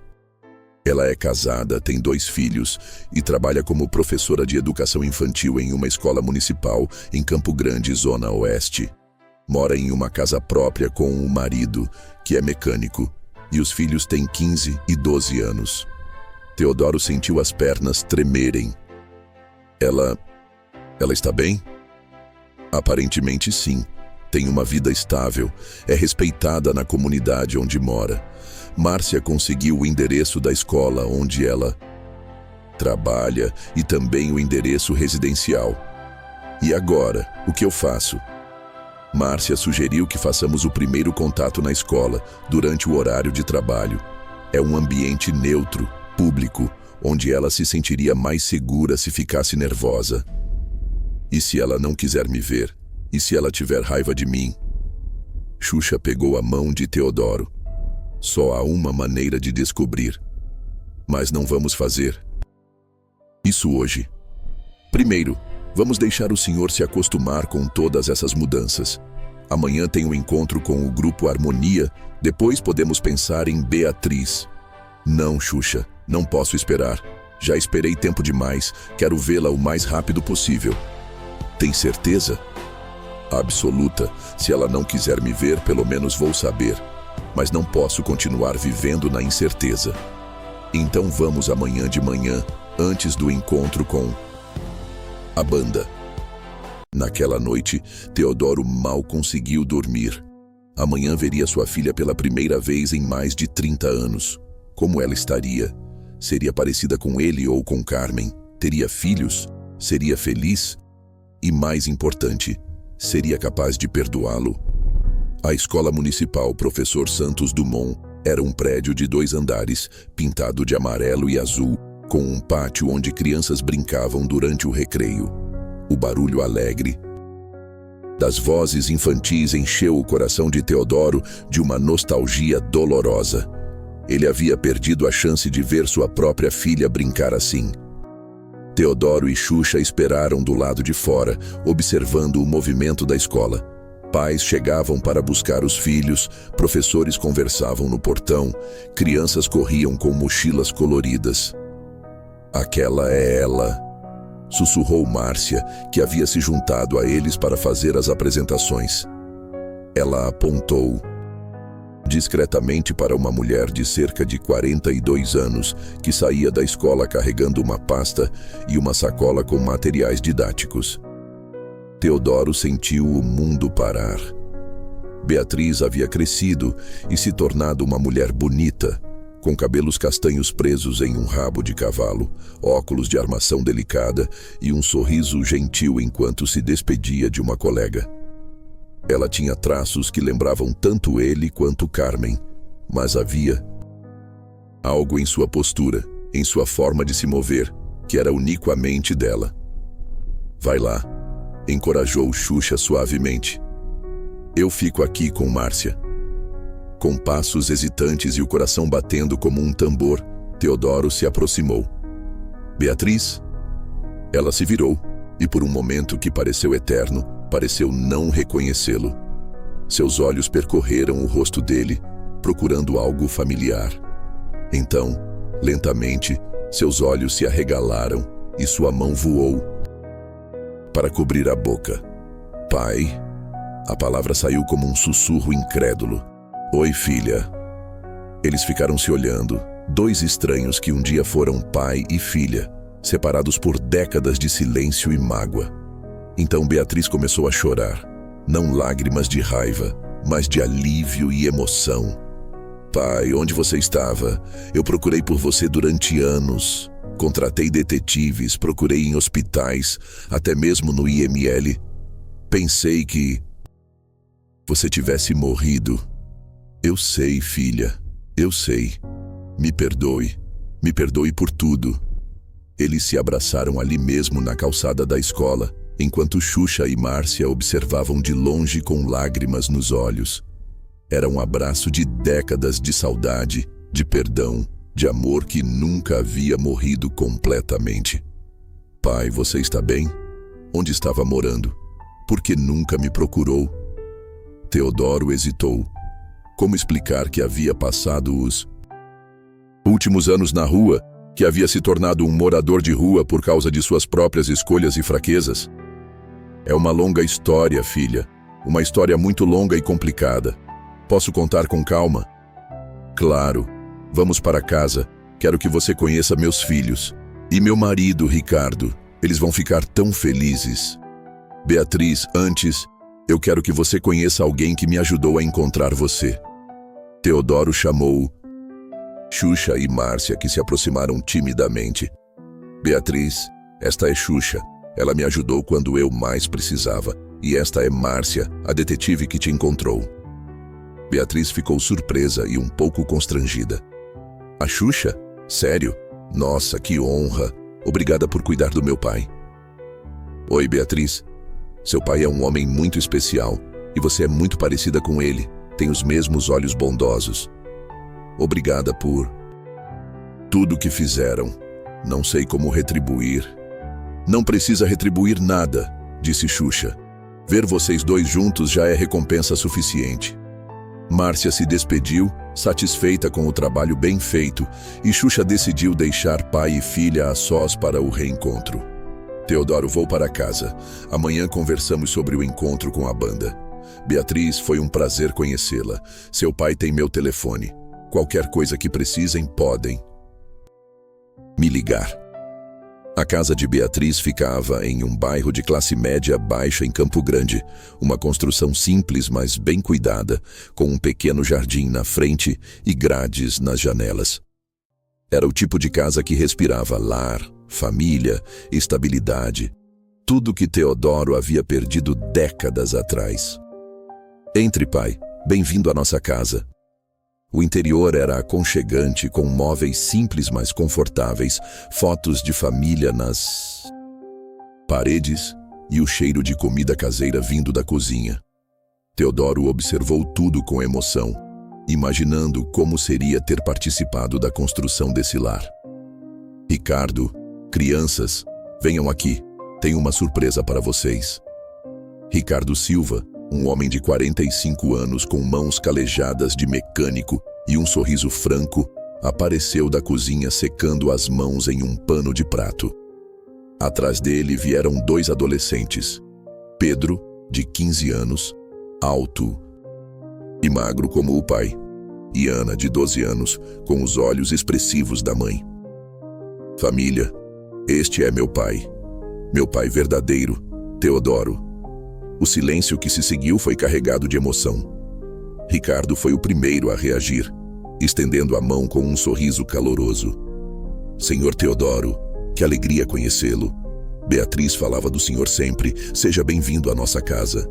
Ela é casada, tem 2 filhos e trabalha como professora de educação infantil em uma escola municipal em Campo Grande, Zona Oeste. Mora em uma casa própria com o marido, que é mecânico, e os filhos têm 15 e 12 anos. Teodoro sentiu as pernas tremerem. Ela está bem? Aparentemente sim. Tem uma vida estável, é respeitada na comunidade onde mora. Márcia conseguiu o endereço da escola onde ela trabalha e também o endereço residencial. E agora, o que eu faço? Márcia sugeriu que façamos o primeiro contato na escola, durante o horário de trabalho. É um ambiente neutro, público, onde ela se sentiria mais segura se ficasse nervosa. E se ela não quiser me ver? E se ela tiver raiva de mim? Xuxa pegou a mão de Teodoro. Só há uma maneira de descobrir. Mas não vamos fazer isso hoje. Primeiro, vamos deixar o senhor se acostumar com todas essas mudanças. Amanhã tem um encontro com o Grupo Harmonia, depois podemos pensar em Beatriz. Não, Xuxa, não posso esperar. Já esperei tempo demais, quero vê-la o mais rápido possível. Tem certeza? Absoluta. Se ela não quiser me ver, pelo menos vou saber. Mas não posso continuar vivendo na incerteza. Então vamos amanhã de manhã, antes do encontro com a banda. Naquela noite, Teodoro mal conseguiu dormir. Amanhã veria sua filha pela primeira vez em mais de 30 anos. Como ela estaria? Seria parecida com ele ou com Carmen? Teria filhos? Seria feliz? E mais importante, seria capaz de perdoá-lo? A escola municipal Professor Santos Dumont era um prédio de 2 andares, pintado de amarelo e azul, com um pátio onde crianças brincavam durante o recreio. O barulho alegre das vozes infantis encheu o coração de Teodoro de uma nostalgia dolorosa. Ele havia perdido a chance de ver sua própria filha brincar assim. Teodoro e Xuxa esperaram do lado de fora, observando o movimento da escola. Pais chegavam para buscar os filhos, professores conversavam no portão, crianças corriam com mochilas coloridas. "Aquela é ela", sussurrou Márcia, que havia se juntado a eles para fazer as apresentações. Ela apontou discretamente para uma mulher de cerca de 42 anos que saía da escola carregando uma pasta e uma sacola com materiais didáticos. Teodoro sentiu o mundo parar. Beatriz havia crescido e se tornado uma mulher bonita, com cabelos castanhos presos em um rabo de cavalo, óculos de armação delicada e um sorriso gentil enquanto se despedia de uma colega. Ela tinha traços que lembravam tanto ele quanto Carmen, mas havia algo em sua postura, em sua forma de se mover, que era unicamente dela. "Vai lá", encorajou Xuxa suavemente. "Eu fico aqui com Márcia." Com passos hesitantes e o coração batendo como um tambor, Teodoro se aproximou. "Beatriz?" Ela se virou, e por um momento que pareceu eterno, pareceu não reconhecê-lo. Seus olhos percorreram o rosto dele, procurando algo familiar. Então, lentamente, seus olhos se arregalaram e sua mão voou para cobrir a boca. "Pai?" A palavra saiu como um sussurro incrédulo. "Oi, filha." Eles ficaram se olhando, dois estranhos que um dia foram pai e filha, separados por décadas de silêncio e mágoa. Então Beatriz começou a chorar, não lágrimas de raiva, mas de alívio e emoção. "Pai, onde você estava? Eu procurei por você durante anos. Contratei detetives, procurei em hospitais, até mesmo no IML. Pensei que você tivesse morrido." "Eu sei, filha, eu sei. Me perdoe por tudo." Eles se abraçaram ali mesmo na calçada da escola, enquanto Xuxa e Márcia observavam de longe com lágrimas nos olhos. Era um abraço de décadas de saudade, de perdão, de amor que nunca havia morrido completamente. "Pai, você está bem? Onde estava morando? Por que nunca me procurou?" Teodoro hesitou. Como explicar que havia passado os últimos anos na rua, que havia se tornado um morador de rua por causa de suas próprias escolhas e fraquezas? "É uma longa história, filha. Uma história muito longa e complicada. Posso contar com calma?" "Claro. Vamos para casa. Quero que você conheça meus filhos. E meu marido, Ricardo. Eles vão ficar tão felizes." "Beatriz, antes, eu quero que você conheça alguém que me ajudou a encontrar você." Teodoro chamou Xuxa e Márcia, que se aproximaram timidamente. "Beatriz, esta é Xuxa. Ela me ajudou quando eu mais precisava. E esta é Márcia, a detetive que te encontrou." Beatriz ficou surpresa e um pouco constrangida. "A Xuxa? Sério? Nossa, que honra. Obrigada por cuidar do meu pai." "Oi, Beatriz. Seu pai é um homem muito especial e você é muito parecida com ele. Tem os mesmos olhos bondosos. Obrigada por tudo que fizeram. Não sei como retribuir." "Não precisa retribuir nada", disse Xuxa. "Ver vocês dois juntos já é recompensa suficiente." Márcia se despediu, satisfeita com o trabalho bem feito, e Xuxa decidiu deixar pai e filha a sós para o reencontro. "Teodoro, vou para casa. Amanhã conversamos sobre o encontro com a banda. Beatriz, foi um prazer conhecê-la. Seu pai tem meu telefone. Qualquer coisa que precisem, podem me ligar." A casa de Beatriz ficava em um bairro de classe média baixa em Campo Grande, uma construção simples, mas bem cuidada, com um pequeno jardim na frente e grades nas janelas. Era o tipo de casa que respirava lar, família, estabilidade, tudo que Teodoro havia perdido décadas atrás. "Entre, pai. Bem-vindo à nossa casa." O interior era aconchegante, com móveis simples mas confortáveis, fotos de família nas paredes e o cheiro de comida caseira vindo da cozinha. Teodoro observou tudo com emoção, imaginando como seria ter participado da construção desse lar. Ricardo, crianças, Venham aqui, tenho uma surpresa para vocês. Ricardo Silva, um homem de 45 anos com mãos calejadas de mecânico e um sorriso franco, apareceu da cozinha secando as mãos em um pano de prato. Atrás dele vieram 2 adolescentes. Pedro, de 15 anos, alto e magro como o pai, e Ana, de 12 anos, com os olhos expressivos da mãe. Família, este é meu pai verdadeiro, Teodoro. O silêncio que se seguiu foi carregado de emoção. Ricardo foi o primeiro a reagir, estendendo a mão com um sorriso caloroso. Senhor Teodoro, que alegria conhecê-lo. Beatriz falava do senhor sempre, seja bem-vindo à nossa casa.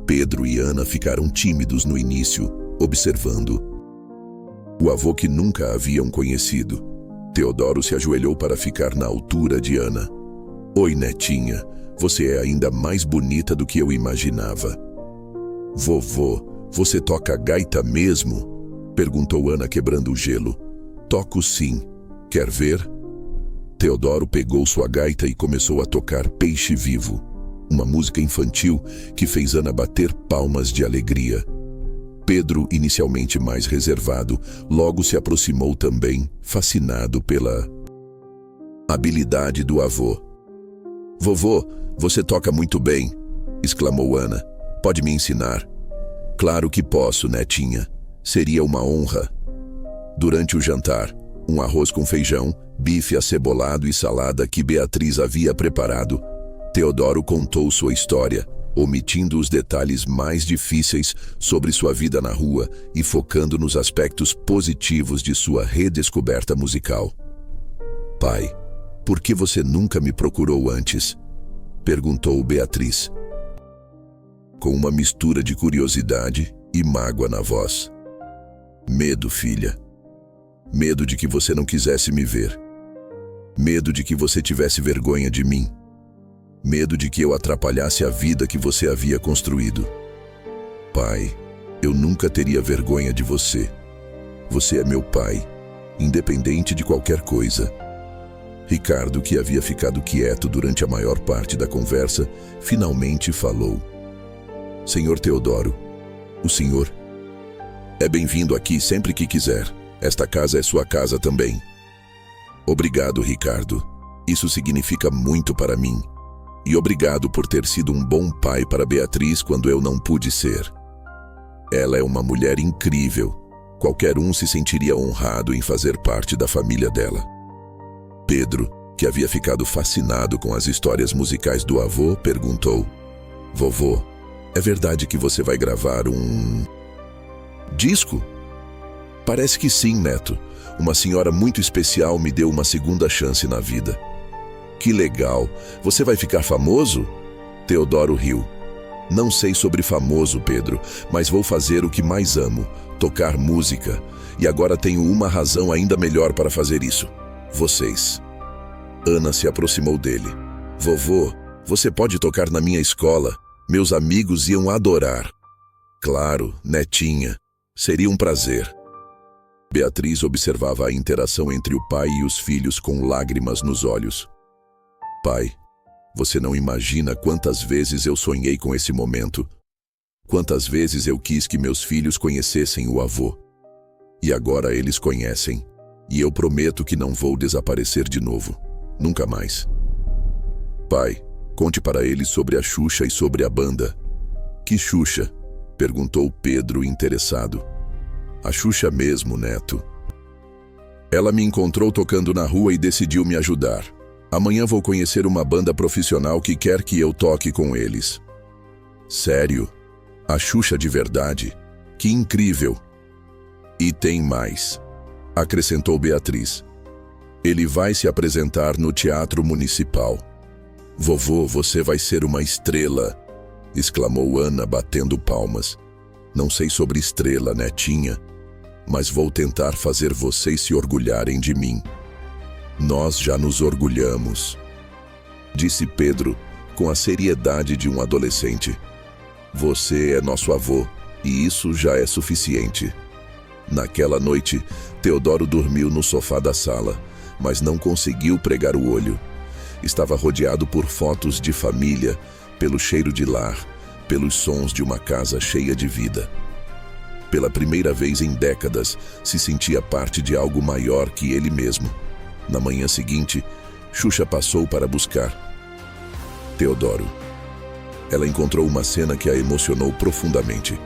Pedro e Ana ficaram tímidos no início, observando o avô que nunca haviam conhecido. Teodoro se ajoelhou para ficar na altura de Ana. Oi, netinha, você é ainda mais bonita do que eu imaginava. Vovô, você toca gaita mesmo? Perguntou Ana, quebrando o gelo. Toco sim. Quer ver? Teodoro pegou sua gaita e começou a tocar Peixe Vivo, uma música infantil que fez Ana bater palmas de alegria. Pedro, inicialmente mais reservado, logo se aproximou também, fascinado pela habilidade do avô. Vovô, você toca muito bem, exclamou Ana. Pode me ensinar? Claro que posso, netinha. Seria uma honra. Durante o jantar, um arroz com feijão, bife acebolado e salada que Beatriz havia preparado, Teodoro contou sua história, omitindo os detalhes mais difíceis sobre sua vida na rua e focando nos aspectos positivos de sua redescoberta musical. Pai, por que você nunca me procurou antes? Perguntou Beatriz, com uma mistura de curiosidade e mágoa na voz. Medo, filha. Medo de que você não quisesse me ver. Medo de que você tivesse vergonha de mim. Medo de que eu atrapalhasse a vida que você havia construído. Pai, eu nunca teria vergonha de você. Você é meu pai, independente de qualquer coisa. Ricardo, que havia ficado quieto durante a maior parte da conversa, finalmente falou. Senhor Teodoro, o senhor é bem-vindo aqui sempre que quiser. Esta casa é sua casa também. Obrigado, Ricardo. Isso significa muito para mim. E obrigado por ter sido um bom pai para Beatriz quando eu não pude ser. Ela é uma mulher incrível. Qualquer um se sentiria honrado em fazer parte da família dela. Pedro, que havia ficado fascinado com as histórias musicais do avô, perguntou: Vovô, é verdade que você vai gravar um disco? Parece que sim, neto. Uma senhora muito especial me deu uma segunda chance na vida. Que legal! Você vai ficar famoso? Teodoro riu. Não sei sobre famoso, Pedro, mas vou fazer o que mais amo, tocar música. E agora tenho uma razão ainda melhor para fazer isso. Vocês. Ana se aproximou dele. Vovô, você pode tocar na minha escola. Meus amigos iam adorar. Claro, netinha. Seria um prazer. Beatriz observava a interação entre o pai e os filhos com lágrimas nos olhos. Pai, você não imagina quantas vezes eu sonhei com esse momento. Quantas vezes eu quis que meus filhos conhecessem o avô. E agora eles conhecem. E eu prometo que não vou desaparecer de novo. Nunca mais. Pai, conte para eles sobre a Xuxa e sobre a banda. Que Xuxa? Perguntou Pedro, interessado. A Xuxa mesmo, neto. Ela me encontrou tocando na rua e decidiu me ajudar. Amanhã vou conhecer uma banda profissional que quer que eu toque com eles. Sério? A Xuxa de verdade? Que incrível! E tem mais, acrescentou Beatriz. Ele vai se apresentar no Teatro Municipal. Vovô, você vai ser uma estrela, exclamou Ana, batendo palmas. Não sei sobre estrela, netinha, mas vou tentar fazer vocês se orgulharem de mim. Nós já nos orgulhamos, disse Pedro, com a seriedade de um adolescente. Você é nosso avô, e isso já é suficiente. Naquela noite, Teodoro dormiu no sofá da sala, mas não conseguiu pregar o olho. Estava rodeado por fotos de família, pelo cheiro de lar, pelos sons de uma casa cheia de vida. Pela primeira vez em décadas, se sentia parte de algo maior que ele mesmo. Na manhã seguinte, Xuxa passou para buscar Teodoro. Ela encontrou uma cena que a emocionou profundamente.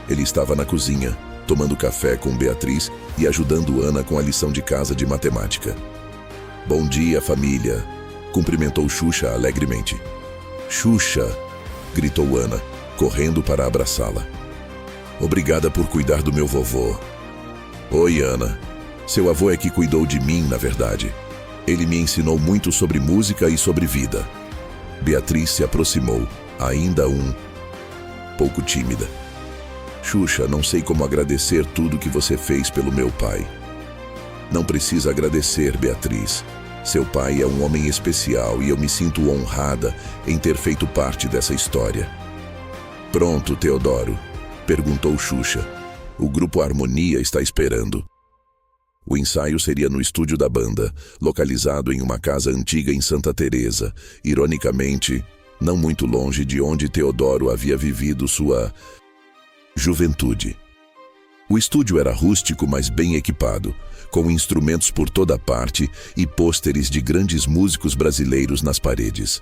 Ele estava na cozinha, tomando café com Beatriz e ajudando Ana com a lição de casa de matemática. "Bom dia, família", cumprimentou Xuxa alegremente. "Xuxa", gritou Ana, correndo para abraçá-la. "Obrigada por cuidar do meu vovô." "Oi, Ana. Seu avô é que cuidou de mim, na verdade. Ele me ensinou muito sobre música e sobre vida." Beatriz se aproximou, ainda pouco tímida. "Xuxa, não sei como agradecer tudo que você fez pelo meu pai." "Não precisa agradecer, Beatriz. Seu pai é um homem especial e eu me sinto honrada em ter feito parte dessa história." "Pronto, Teodoro?" perguntou Xuxa. "O grupo Harmonia está esperando." O ensaio seria no estúdio da banda, localizado em uma casa antiga em Santa Teresa, ironicamente, não muito longe de onde Teodoro havia vivido sua juventude. O estúdio era rústico, mas bem equipado, com instrumentos por toda parte e pôsteres de grandes músicos brasileiros nas paredes.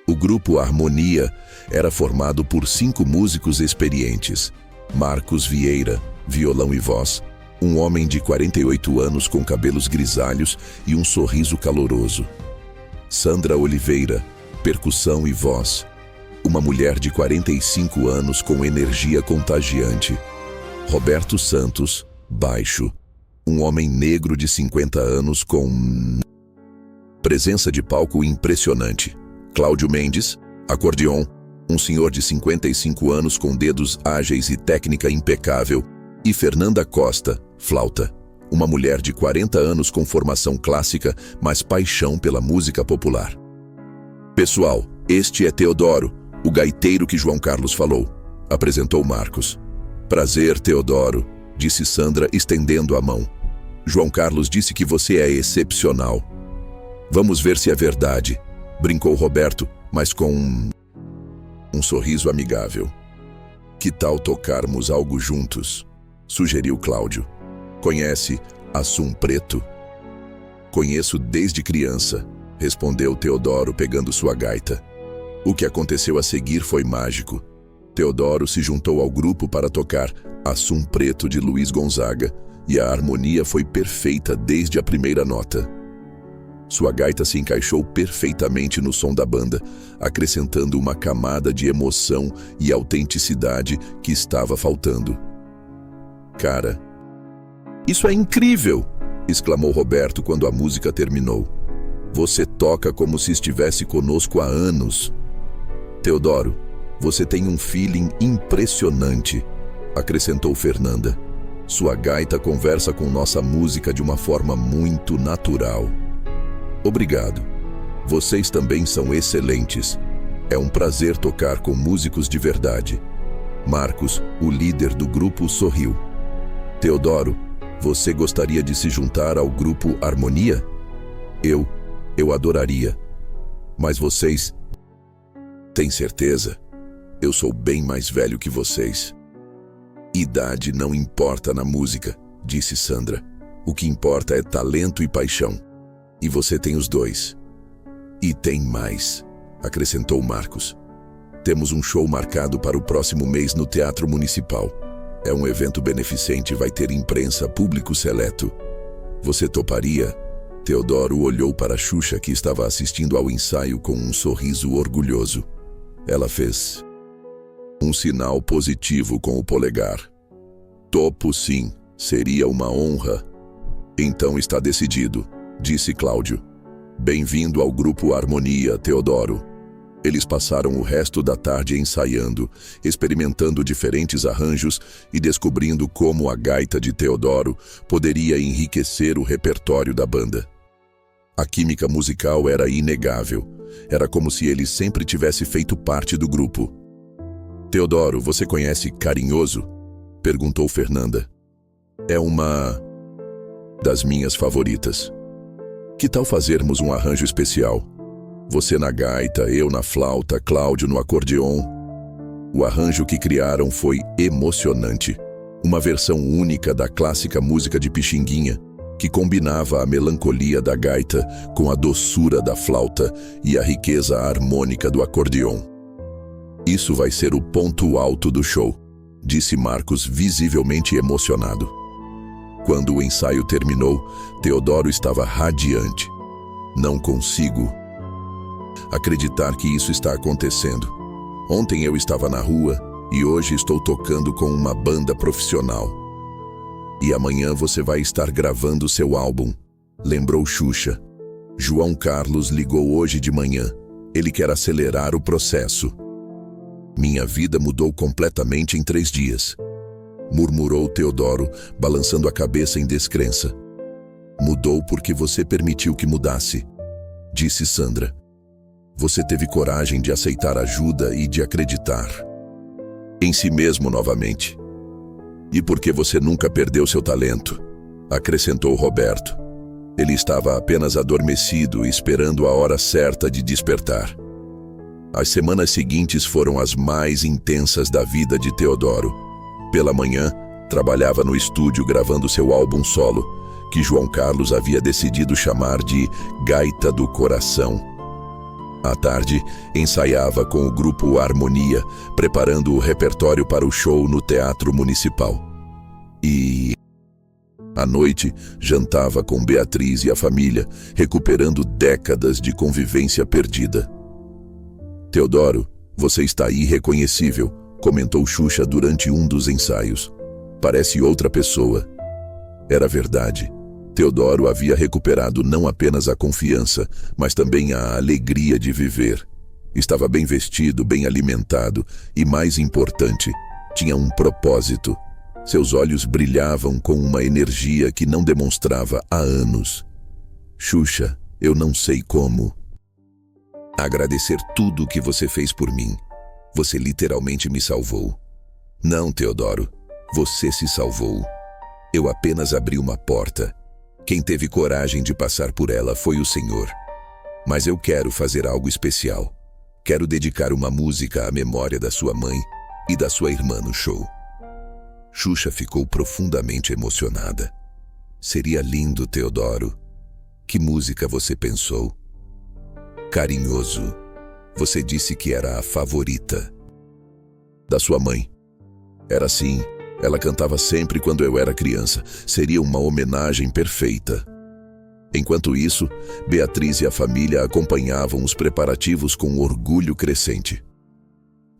O grupo Harmonia era formado por 5 músicos experientes: Marcos Vieira, violão e voz, um homem de 48 anos com cabelos grisalhos e um sorriso caloroso; Sandra Oliveira, percussão e voz, uma mulher de 45 anos com energia contagiante; Roberto Santos, baixo, um homem negro de 50 anos com presença de palco impressionante; Cláudio Mendes, acordeon, um senhor de 55 anos com dedos ágeis e técnica impecável; e Fernanda Costa, flauta, uma mulher de 40 anos com formação clássica, mas paixão pela música popular. "Pessoal, este é Teodoro, o gaiteiro que João Carlos falou", apresentou Marcos. "Prazer, Teodoro", disse Sandra, estendendo a mão. "João Carlos disse que você é excepcional." "Vamos ver se é verdade", brincou Roberto, mas com um sorriso amigável. "Que tal tocarmos algo juntos?", sugeriu Cláudio. "Conhece Assum Preto?" "Conheço desde criança", respondeu Teodoro pegando sua gaita. O que aconteceu a seguir foi mágico. Teodoro se juntou ao grupo para tocar Assum Preto de Luiz Gonzaga e a harmonia foi perfeita desde a primeira nota. Sua gaita se encaixou perfeitamente no som da banda, acrescentando uma camada de emoção e autenticidade que estava faltando. "Cara, isso é incrível!", exclamou Roberto quando a música terminou. "Você toca como se estivesse conosco há anos." "Teodoro, você tem um feeling impressionante", acrescentou Fernanda. "Sua gaita conversa com nossa música de uma forma muito natural." "Obrigado. Vocês também são excelentes. É um prazer tocar com músicos de verdade." Marcos, o líder do grupo, sorriu. "Teodoro, você gostaria de se juntar ao grupo Harmonia?" Eu adoraria. Mas vocês... Tem certeza? Eu sou bem mais velho que vocês." "Idade não importa na música", disse Sandra. "O que importa é talento e paixão. E você tem os dois." "E tem mais", acrescentou Marcos. "Temos um show marcado para o próximo mês no Teatro Municipal. É um evento beneficente e vai ter imprensa, público seleto. Você toparia?" Teodoro olhou para Xuxa, que estava assistindo ao ensaio com um sorriso orgulhoso. Ela fez um sinal positivo com o polegar. "Topo sim, seria uma honra." "Então está decidido", disse Cláudio. "Bem-vindo ao grupo Harmonia, Teodoro." Eles passaram o resto da tarde ensaiando, experimentando diferentes arranjos e descobrindo como a gaita de Teodoro poderia enriquecer o repertório da banda. A química musical era inegável. Era como se ele sempre tivesse feito parte do grupo. "Teodoro, você conhece Carinhoso?", perguntou Fernanda. "É uma das minhas favoritas. Que tal fazermos um arranjo especial?" Você na gaita, eu na flauta, Cláudio no acordeon. O arranjo que criaram foi emocionante. Uma versão única da clássica música de Pixinguinha, que combinava a melancolia da gaita com a doçura da flauta e a riqueza harmônica do acordeon. Isso vai ser o ponto alto do show, disse Marcos, visivelmente emocionado. Quando o ensaio terminou, Teodoro estava radiante. Não consigo acreditar que isso está acontecendo. Ontem eu estava na rua e hoje estou tocando com uma banda profissional. E amanhã você vai estar gravando seu álbum, lembrou Xuxa. João Carlos ligou hoje de manhã. Ele quer acelerar o processo. Minha vida mudou completamente em 3 dias, murmurou Teodoro, balançando a cabeça em descrença. Mudou porque você permitiu que mudasse, disse Sandra. Você teve coragem de aceitar ajuda e de acreditar em si mesmo novamente. E porque você nunca perdeu seu talento, acrescentou Roberto. Ele estava apenas adormecido, esperando a hora certa de despertar. As semanas seguintes foram as mais intensas da vida de Teodoro. Pela manhã, trabalhava no estúdio gravando seu álbum solo, que João Carlos havia decidido chamar de Gaita do Coração. À tarde, ensaiava com o grupo Harmonia, preparando o repertório para o show no Teatro Municipal. E à noite, jantava com Beatriz e a família, recuperando décadas de convivência perdida. Teodoro, você está irreconhecível, comentou Xuxa durante um dos ensaios. Parece outra pessoa. Era verdade. Teodoro havia recuperado não apenas a confiança, mas também a alegria de viver. Estava bem vestido, bem alimentado e, mais importante, tinha um propósito. Seus olhos brilhavam com uma energia que não demonstrava há anos. Xuxa, eu não sei como agradecer tudo o que você fez por mim. Você literalmente me salvou. Não, Teodoro, você se salvou. Eu apenas abri uma porta. Quem teve coragem de passar por ela foi o Senhor. Mas eu quero fazer algo especial. Quero dedicar uma música à memória da sua mãe e da sua irmã no show. Xuxa ficou profundamente emocionada. Seria lindo, Teodoro. Que música você pensou? Carinhoso. Você disse que era a favorita da sua mãe. Era assim. Ela cantava sempre quando eu era criança. Seria uma homenagem perfeita. Enquanto isso, Beatriz e a família acompanhavam os preparativos com orgulho crescente.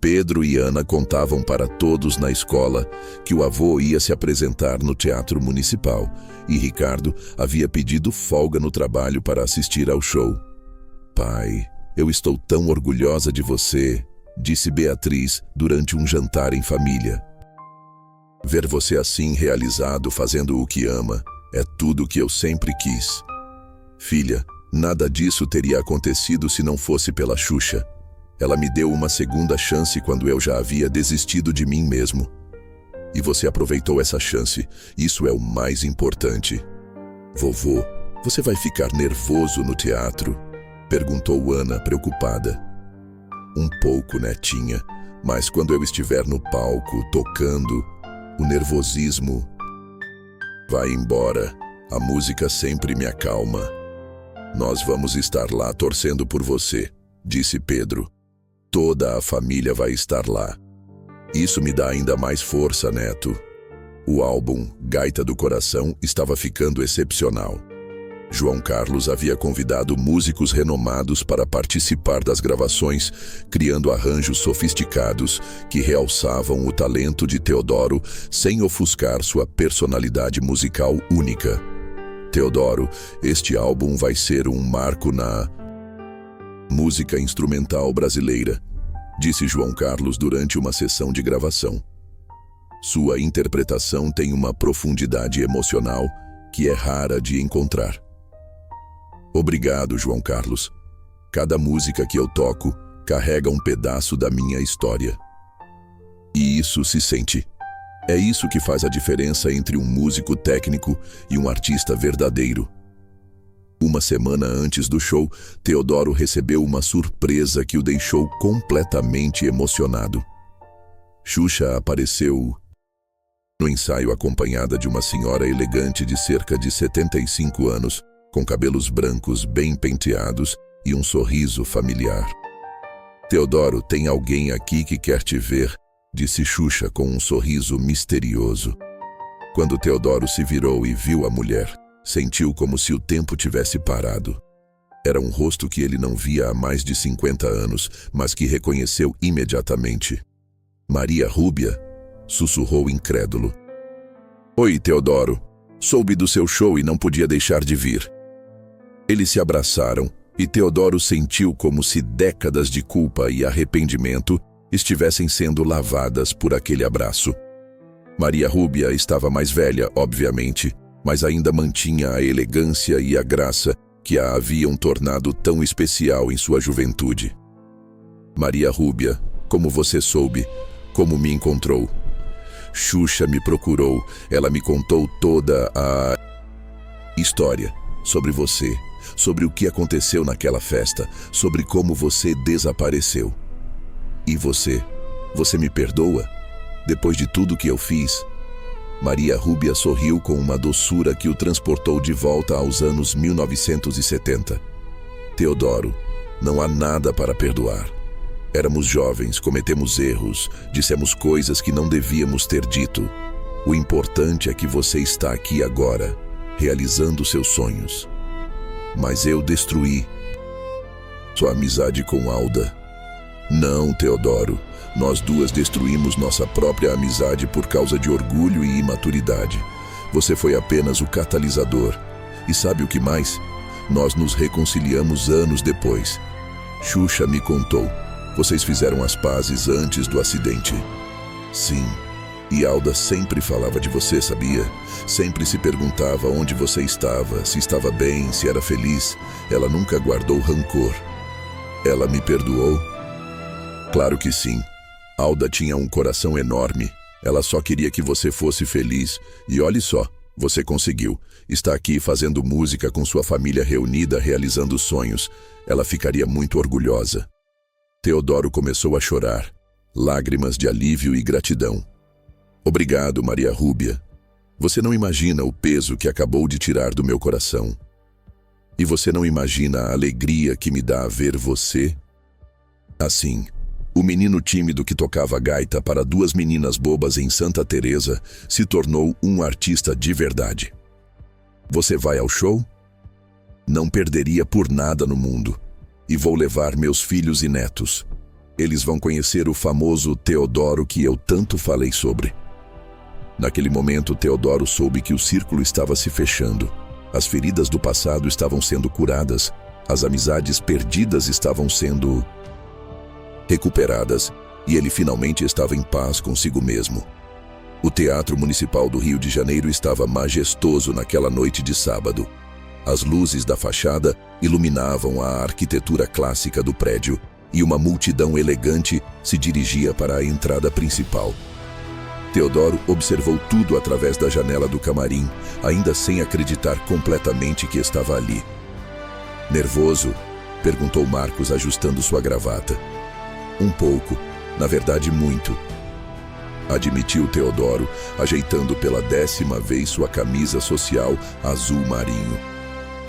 Pedro e Ana contavam para todos na escola que o avô ia se apresentar no Teatro Municipal e Ricardo havia pedido folga no trabalho para assistir ao show. Pai, eu estou tão orgulhosa de você, disse Beatriz durante um jantar em família. Ver você assim realizado, fazendo o que ama, é tudo o que eu sempre quis. Filha, nada disso teria acontecido se não fosse pela Xuxa. Ela me deu uma segunda chance quando eu já havia desistido de mim mesmo. E você aproveitou essa chance, isso é o mais importante. Vovô, você vai ficar nervoso no teatro? Perguntou Ana, preocupada. Um pouco, netinha, mas quando eu estiver no palco, tocando, o nervosismo vai embora. A música sempre me acalma. Nós vamos estar lá torcendo por você, disse Pedro. Toda a família vai estar lá. Isso me dá ainda mais força, neto. O álbum Gaita do Coração estava ficando excepcional. João Carlos havia convidado músicos renomados para participar das gravações, criando arranjos sofisticados que realçavam o talento de Teodoro sem ofuscar sua personalidade musical única. Teodoro, este álbum vai ser um marco na música instrumental brasileira, disse João Carlos durante uma sessão de gravação. Sua interpretação tem uma profundidade emocional que é rara de encontrar. Obrigado, João Carlos. Cada música que eu toco carrega um pedaço da minha história. E isso se sente. É isso que faz a diferença entre um músico técnico e um artista verdadeiro. Uma semana antes do show, Teodoro recebeu uma surpresa que o deixou completamente emocionado. Xuxa apareceu no ensaio acompanhada de uma senhora elegante de cerca de 75 anos, com cabelos brancos bem penteados e um sorriso familiar. "Teodoro, tem alguém aqui que quer te ver", disse Xuxa com um sorriso misterioso. Quando Teodoro se virou e viu a mulher, sentiu como se o tempo tivesse parado. Era um rosto que ele não via há mais de 50 anos, mas que reconheceu imediatamente. "Maria Rúbia?", sussurrou incrédulo. "Oi, Teodoro. Soube do seu show e não podia deixar de vir." Eles se abraçaram e Teodoro sentiu como se décadas de culpa e arrependimento estivessem sendo lavadas por aquele abraço. Maria Rúbia estava mais velha, obviamente, mas ainda mantinha a elegância e a graça que a haviam tornado tão especial em sua juventude. "Maria Rúbia, como você soube? Como me encontrou?" "Xuxa me procurou. Ela me contou toda a história sobre você, sobre o que aconteceu naquela festa, sobre como você desapareceu." "E você? Você me perdoa? Depois de tudo que eu fiz?" Maria Rúbia sorriu com uma doçura que o transportou de volta aos anos 1970. "Teodoro, não há nada para perdoar. Éramos jovens, cometemos erros, dissemos coisas que não devíamos ter dito. O importante é que você está aqui agora, realizando seus sonhos. Mas eu destruí sua amizade com Alda." "Não, Teodoro. Nós duas destruímos nossa própria amizade por causa de orgulho e imaturidade. Você foi apenas o catalisador. E sabe o que mais? Nós nos reconciliamos anos depois. Xuxa me contou. Vocês fizeram as pazes antes do acidente." "Sim. E Alda sempre falava de você, sabia? Sempre se perguntava onde você estava, se estava bem, se era feliz. Ela nunca guardou rancor." "Ela me perdoou?" "Claro que sim. Alda tinha um coração enorme. Ela só queria que você fosse feliz. E olhe só, você conseguiu. Está aqui fazendo música com sua família reunida, realizando sonhos. Ela ficaria muito orgulhosa." Teodoro começou a chorar, lágrimas de alívio e gratidão. "Obrigado, Maria Rúbia. Você não imagina o peso que acabou de tirar do meu coração. E você não imagina a alegria que me dá ver você assim." O menino tímido que tocava gaita para duas meninas bobas em Santa Teresa se tornou um artista de verdade. "Você vai ao show?" "Não perderia por nada no mundo. E vou levar meus filhos e netos. Eles vão conhecer o famoso Teodoro que eu tanto falei sobre." Naquele momento, Teodoro soube que o círculo estava se fechando. As feridas do passado estavam sendo curadas. As amizades perdidas estavam sendo recuperadas, e ele finalmente estava em paz consigo mesmo. O Teatro Municipal do Rio de Janeiro estava majestoso naquela noite de sábado. As luzes da fachada iluminavam a arquitetura clássica do prédio e uma multidão elegante se dirigia para a entrada principal. Teodoro observou tudo através da janela do camarim, ainda sem acreditar completamente que estava ali. "Nervoso?", perguntou Marcos, ajustando sua gravata. "Um pouco, na verdade muito", admitiu Teodoro, ajeitando pela 10ª vez sua camisa social azul marinho.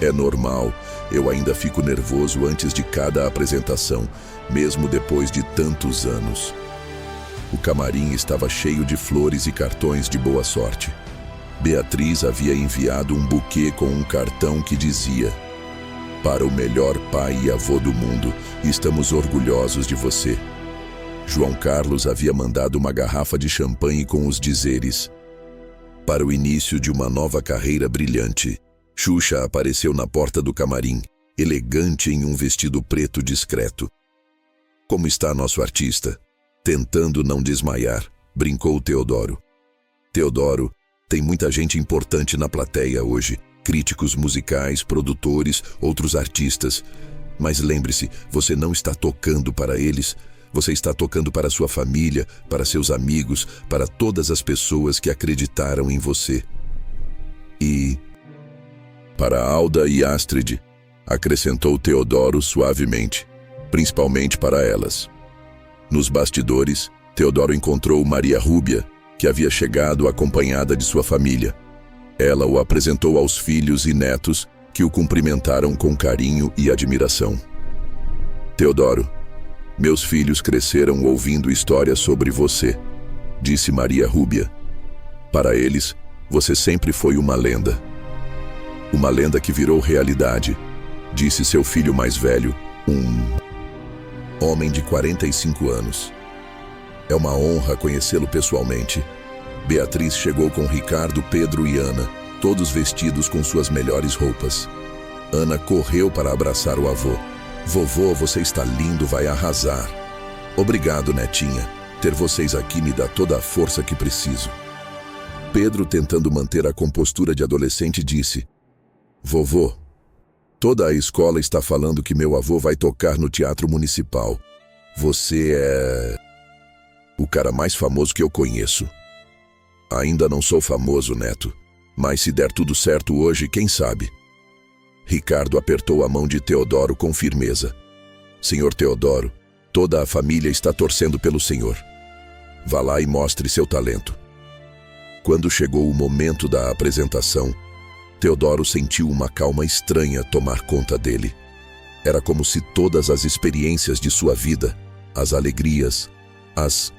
"É normal, eu ainda fico nervoso antes de cada apresentação, mesmo depois de tantos anos." O camarim estava cheio de flores e cartões de boa sorte. Beatriz havia enviado um buquê com um cartão que dizia: "Para o melhor pai e avô do mundo, estamos orgulhosos de você." João Carlos havia mandado uma garrafa de champanhe com os dizeres: "Para o início de uma nova carreira brilhante." Xuxa apareceu na porta do camarim, elegante em um vestido preto discreto. "Como está nosso artista?" Tentando não desmaiar, brincou Teodoro. "Teodoro, tem muita gente importante na plateia hoje. Críticos musicais, produtores, outros artistas. Mas lembre-se, você não está tocando para eles. Você está tocando para sua família, para seus amigos, para todas as pessoas que acreditaram em você. E para Alda e Astrid, acrescentou Teodoro suavemente, principalmente para elas. Nos bastidores, Teodoro encontrou Maria Rúbia, que havia chegado acompanhada de sua família. Ela o apresentou aos filhos e netos, que o cumprimentaram com carinho e admiração. Teodoro, meus filhos cresceram ouvindo histórias sobre você, disse Maria Rúbia. Para eles, você sempre foi uma lenda. Uma lenda que virou realidade, disse seu filho mais velho, um homem de 45 anos. É uma honra conhecê-lo pessoalmente. Beatriz chegou com Ricardo, Pedro e Ana, todos vestidos com suas melhores roupas. Ana correu para abraçar o avô. Vovô, você está lindo, vai arrasar. Obrigado, netinha. Ter vocês aqui me dá toda a força que preciso. Pedro, tentando manter a compostura de adolescente, disse: Vovô, toda a escola está falando que meu avô vai tocar no Teatro Municipal. Você é o cara mais famoso que eu conheço. Ainda não sou famoso, neto, mas se der tudo certo hoje, quem sabe? Ricardo apertou a mão de Teodoro com firmeza. Senhor Teodoro, toda a família está torcendo pelo senhor. Vá lá e mostre seu talento. Quando chegou o momento da apresentação, Teodoro sentiu uma calma estranha tomar conta dele. Era como se todas as experiências de sua vida, as alegrias, as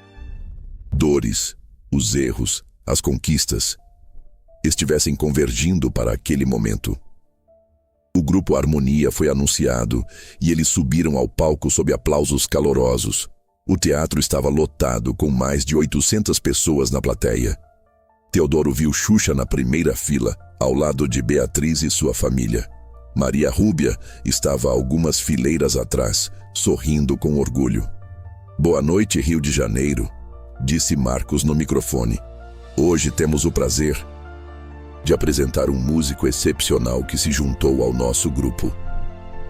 dores, os erros, as conquistas, estivessem convergindo para aquele momento. O grupo Harmonia foi anunciado e eles subiram ao palco sob aplausos calorosos. O teatro estava lotado, com mais de 800 pessoas na plateia. Teodoro viu Xuxa na primeira fila, ao lado de Beatriz e sua família. Maria Rúbia estava algumas fileiras atrás, sorrindo com orgulho. Boa noite, Rio de Janeiro, disse Marcos no microfone. Hoje temos o prazer de apresentar um músico excepcional que se juntou ao nosso grupo.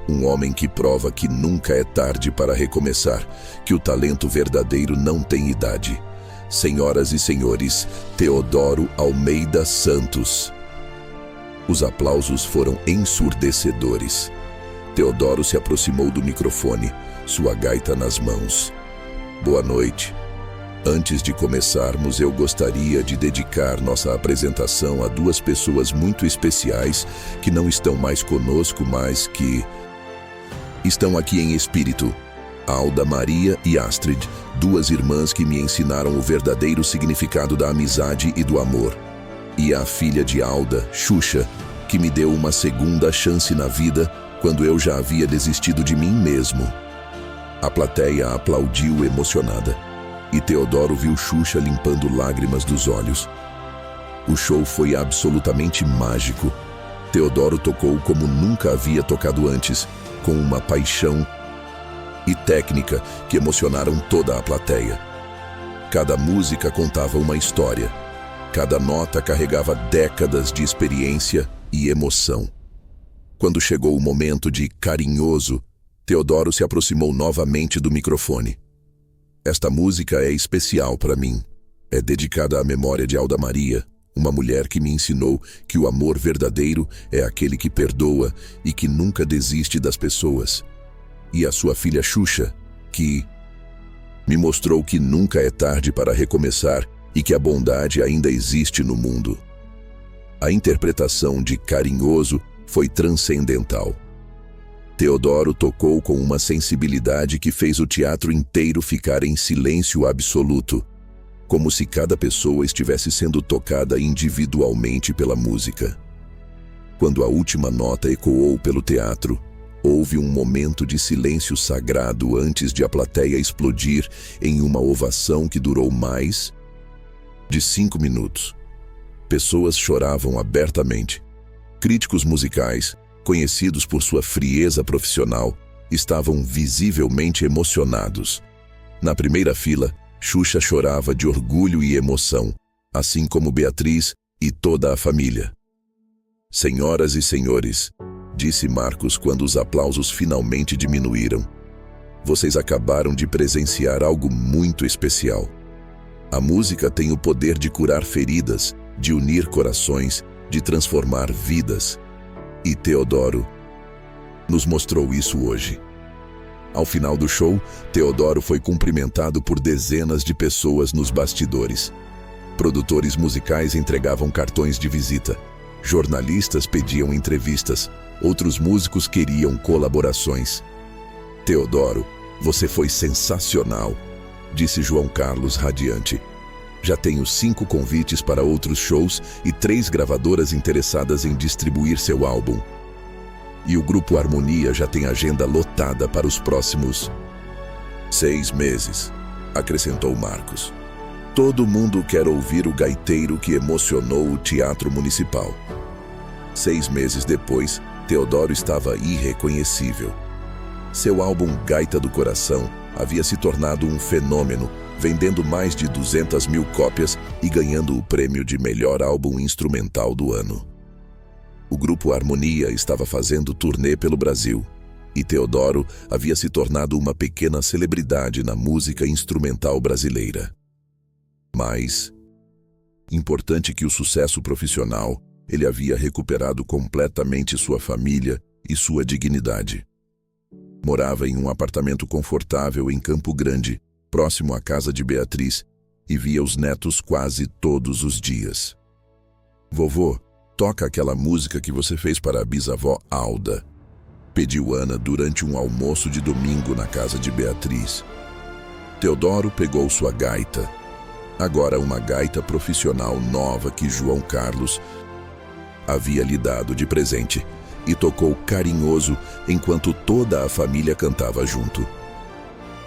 Um homem que prova que nunca é tarde para recomeçar, que o talento verdadeiro não tem idade. Senhoras e senhores, Teodoro Almeida Santos. Os aplausos foram ensurdecedores. Teodoro se aproximou do microfone, sua gaita nas mãos. Boa noite. Antes de começarmos, eu gostaria de dedicar nossa apresentação a duas pessoas muito especiais que não estão mais conosco, mas que estão aqui em espírito. Alda Maria e Astrid, duas irmãs que me ensinaram o verdadeiro significado da amizade e do amor. E a filha de Alda, Xuxa, que me deu uma segunda chance na vida quando eu já havia desistido de mim mesmo. A plateia aplaudiu emocionada. E Teodoro viu Xuxa limpando lágrimas dos olhos. O show foi absolutamente mágico. Teodoro tocou como nunca havia tocado antes, com uma paixão e técnica que emocionaram toda a plateia. Cada música contava uma história. Cada nota carregava décadas de experiência e emoção. Quando chegou o momento de Carinhoso, Teodoro se aproximou novamente do microfone. Esta música é especial para mim. É dedicada à memória de Alda Maria, uma mulher que me ensinou que o amor verdadeiro é aquele que perdoa e que nunca desiste das pessoas. E a sua filha Xuxa, que me mostrou que nunca é tarde para recomeçar e que a bondade ainda existe no mundo. A interpretação de Carinhoso foi transcendental. Teodoro tocou com uma sensibilidade que fez o teatro inteiro ficar em silêncio absoluto, como se cada pessoa estivesse sendo tocada individualmente pela música. Quando a última nota ecoou pelo teatro, houve um momento de silêncio sagrado antes de a plateia explodir em uma ovação que durou mais de 5 minutos. Pessoas choravam abertamente. Críticos musicais, conhecidos por sua frieza profissional, estavam visivelmente emocionados. Na primeira fila, Xuxa chorava de orgulho e emoção, assim como Beatriz e toda a família. Senhoras e senhores, disse Marcos quando os aplausos finalmente diminuíram, vocês acabaram de presenciar algo muito especial. A música tem o poder de curar feridas, de unir corações, de transformar vidas. E Teodoro nos mostrou isso hoje. Ao final do show, Teodoro foi cumprimentado por dezenas de pessoas nos bastidores. Produtores musicais entregavam cartões de visita. Jornalistas pediam entrevistas. Outros músicos queriam colaborações. Teodoro, você foi sensacional, disse João Carlos radiante. Já tenho 5 convites para outros shows e 3 gravadoras interessadas em distribuir seu álbum. E o Grupo Harmonia já tem agenda lotada para os próximos 6 meses, acrescentou Marcos. Todo mundo quer ouvir o gaiteiro que emocionou o Teatro Municipal. 6 meses depois, Teodoro estava irreconhecível. Seu álbum Gaita do Coração havia se tornado um fenômeno, vendendo mais de 200 mil cópias e ganhando o prêmio de melhor álbum instrumental do ano. O Grupo Harmonia estava fazendo turnê pelo Brasil, e Teodoro havia se tornado uma pequena celebridade na música instrumental brasileira. Mas, importante que o sucesso profissional, ele havia recuperado completamente sua família e sua dignidade. Morava em um apartamento confortável em Campo Grande, próximo à casa de Beatriz, e via os netos quase todos os dias. Vovô, toca aquela música que você fez para a bisavó Alda, pediu Ana durante um almoço de domingo na casa de Beatriz. Teodoro pegou sua gaita, agora uma gaita profissional nova que João Carlos havia lhe dado de presente, e tocou carinhoso enquanto toda a família cantava junto.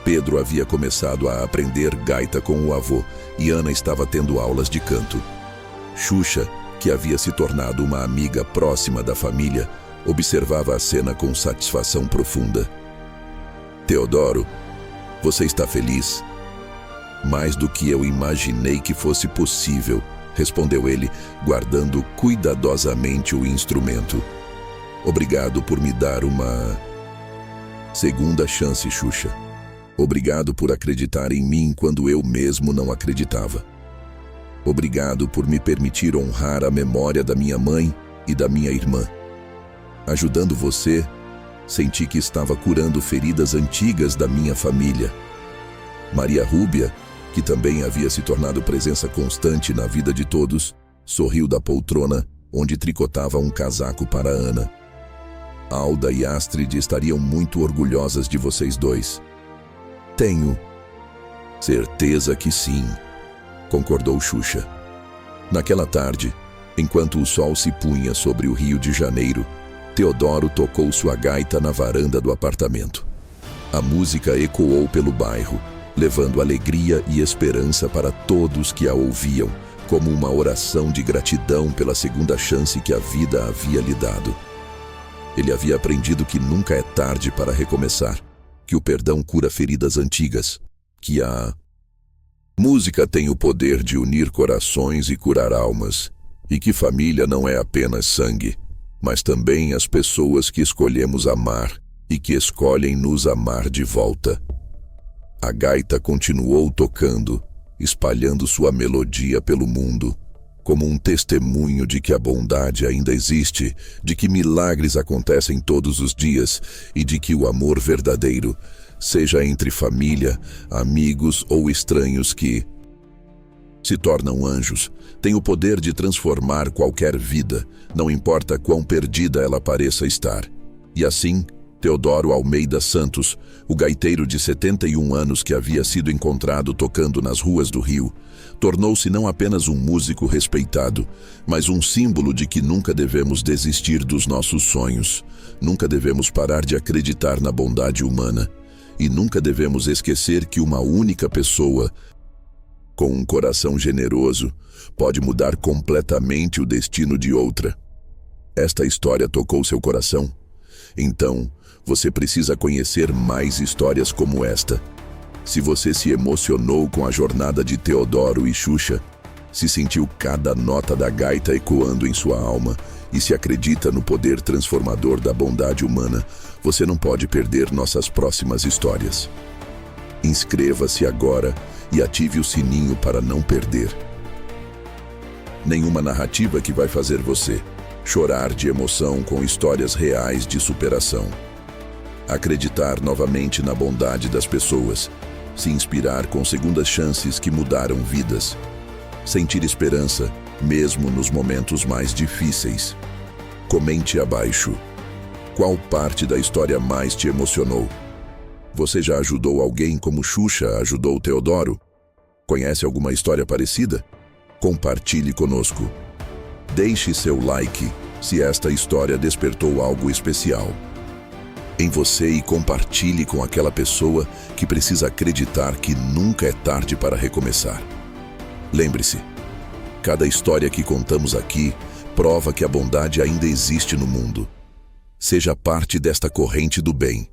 Pedro havia começado a aprender gaita com o avô e Ana estava tendo aulas de canto. Xuxa, que havia se tornado uma amiga próxima da família, observava a cena com satisfação profunda. Teodoro, você está feliz? Mais do que eu imaginei que fosse possível, respondeu ele, guardando cuidadosamente o instrumento. Obrigado por me dar uma segunda chance, Xuxa. Obrigado por acreditar em mim quando eu mesmo não acreditava. Obrigado por me permitir honrar a memória da minha mãe e da minha irmã. Ajudando você, senti que estava curando feridas antigas da minha família. Maria Rúbia, que também havia se tornado presença constante na vida de todos, sorriu da poltrona, onde tricotava um casaco para Ana. Alda e Astrid estariam muito orgulhosas de vocês dois. Tenho certeza que sim, concordou Xuxa. Naquela tarde, enquanto o sol se punha sobre o Rio de Janeiro, Teodoro tocou sua gaita na varanda do apartamento. A música ecoou pelo bairro, levando alegria e esperança para todos que a ouviam, como uma oração de gratidão pela segunda chance que a vida havia lhe dado. Ele havia aprendido que nunca é tarde para recomeçar, que o perdão cura feridas antigas, que a música tem o poder de unir corações e curar almas, e que família não é apenas sangue, mas também as pessoas que escolhemos amar e que escolhem nos amar de volta. A gaita continuou tocando, espalhando sua melodia pelo mundo, como um testemunho de que a bondade ainda existe, de que milagres acontecem todos os dias e de que o amor verdadeiro, seja entre família, amigos ou estranhos que se tornam anjos, tem o poder de transformar qualquer vida, não importa quão perdida ela pareça estar. E assim, Teodoro Almeida Santos, o gaiteiro de 71 anos que havia sido encontrado tocando nas ruas do Rio, tornou-se não apenas um músico respeitado, mas um símbolo de que nunca devemos desistir dos nossos sonhos, nunca devemos parar de acreditar na bondade humana e nunca devemos esquecer que uma única pessoa, com um coração generoso, pode mudar completamente o destino de outra. Esta história tocou seu coração? Então, você precisa conhecer mais histórias como esta. Se você se emocionou com a jornada de Teodoro e Xuxa, se sentiu cada nota da gaita ecoando em sua alma e se acredita no poder transformador da bondade humana, você não pode perder nossas próximas histórias. Inscreva-se agora e ative o sininho para não perder nenhuma narrativa que vai fazer você chorar de emoção com histórias reais de superação. acreditar novamente na bondade das pessoas, se inspirar com segundas chances que mudaram vidas, sentir esperança mesmo nos momentos mais difíceis. Comente abaixo. Qual parte da história mais te emocionou? Você já ajudou alguém como Xuxa ajudou Teodoro? Conhece alguma história parecida? Compartilhe conosco. Deixe seu like se esta história despertou algo especial em você e compartilhe com aquela pessoa que precisa acreditar que nunca é tarde para recomeçar. Lembre-se, cada história que contamos aqui prova que a bondade ainda existe no mundo. Seja parte desta corrente do bem.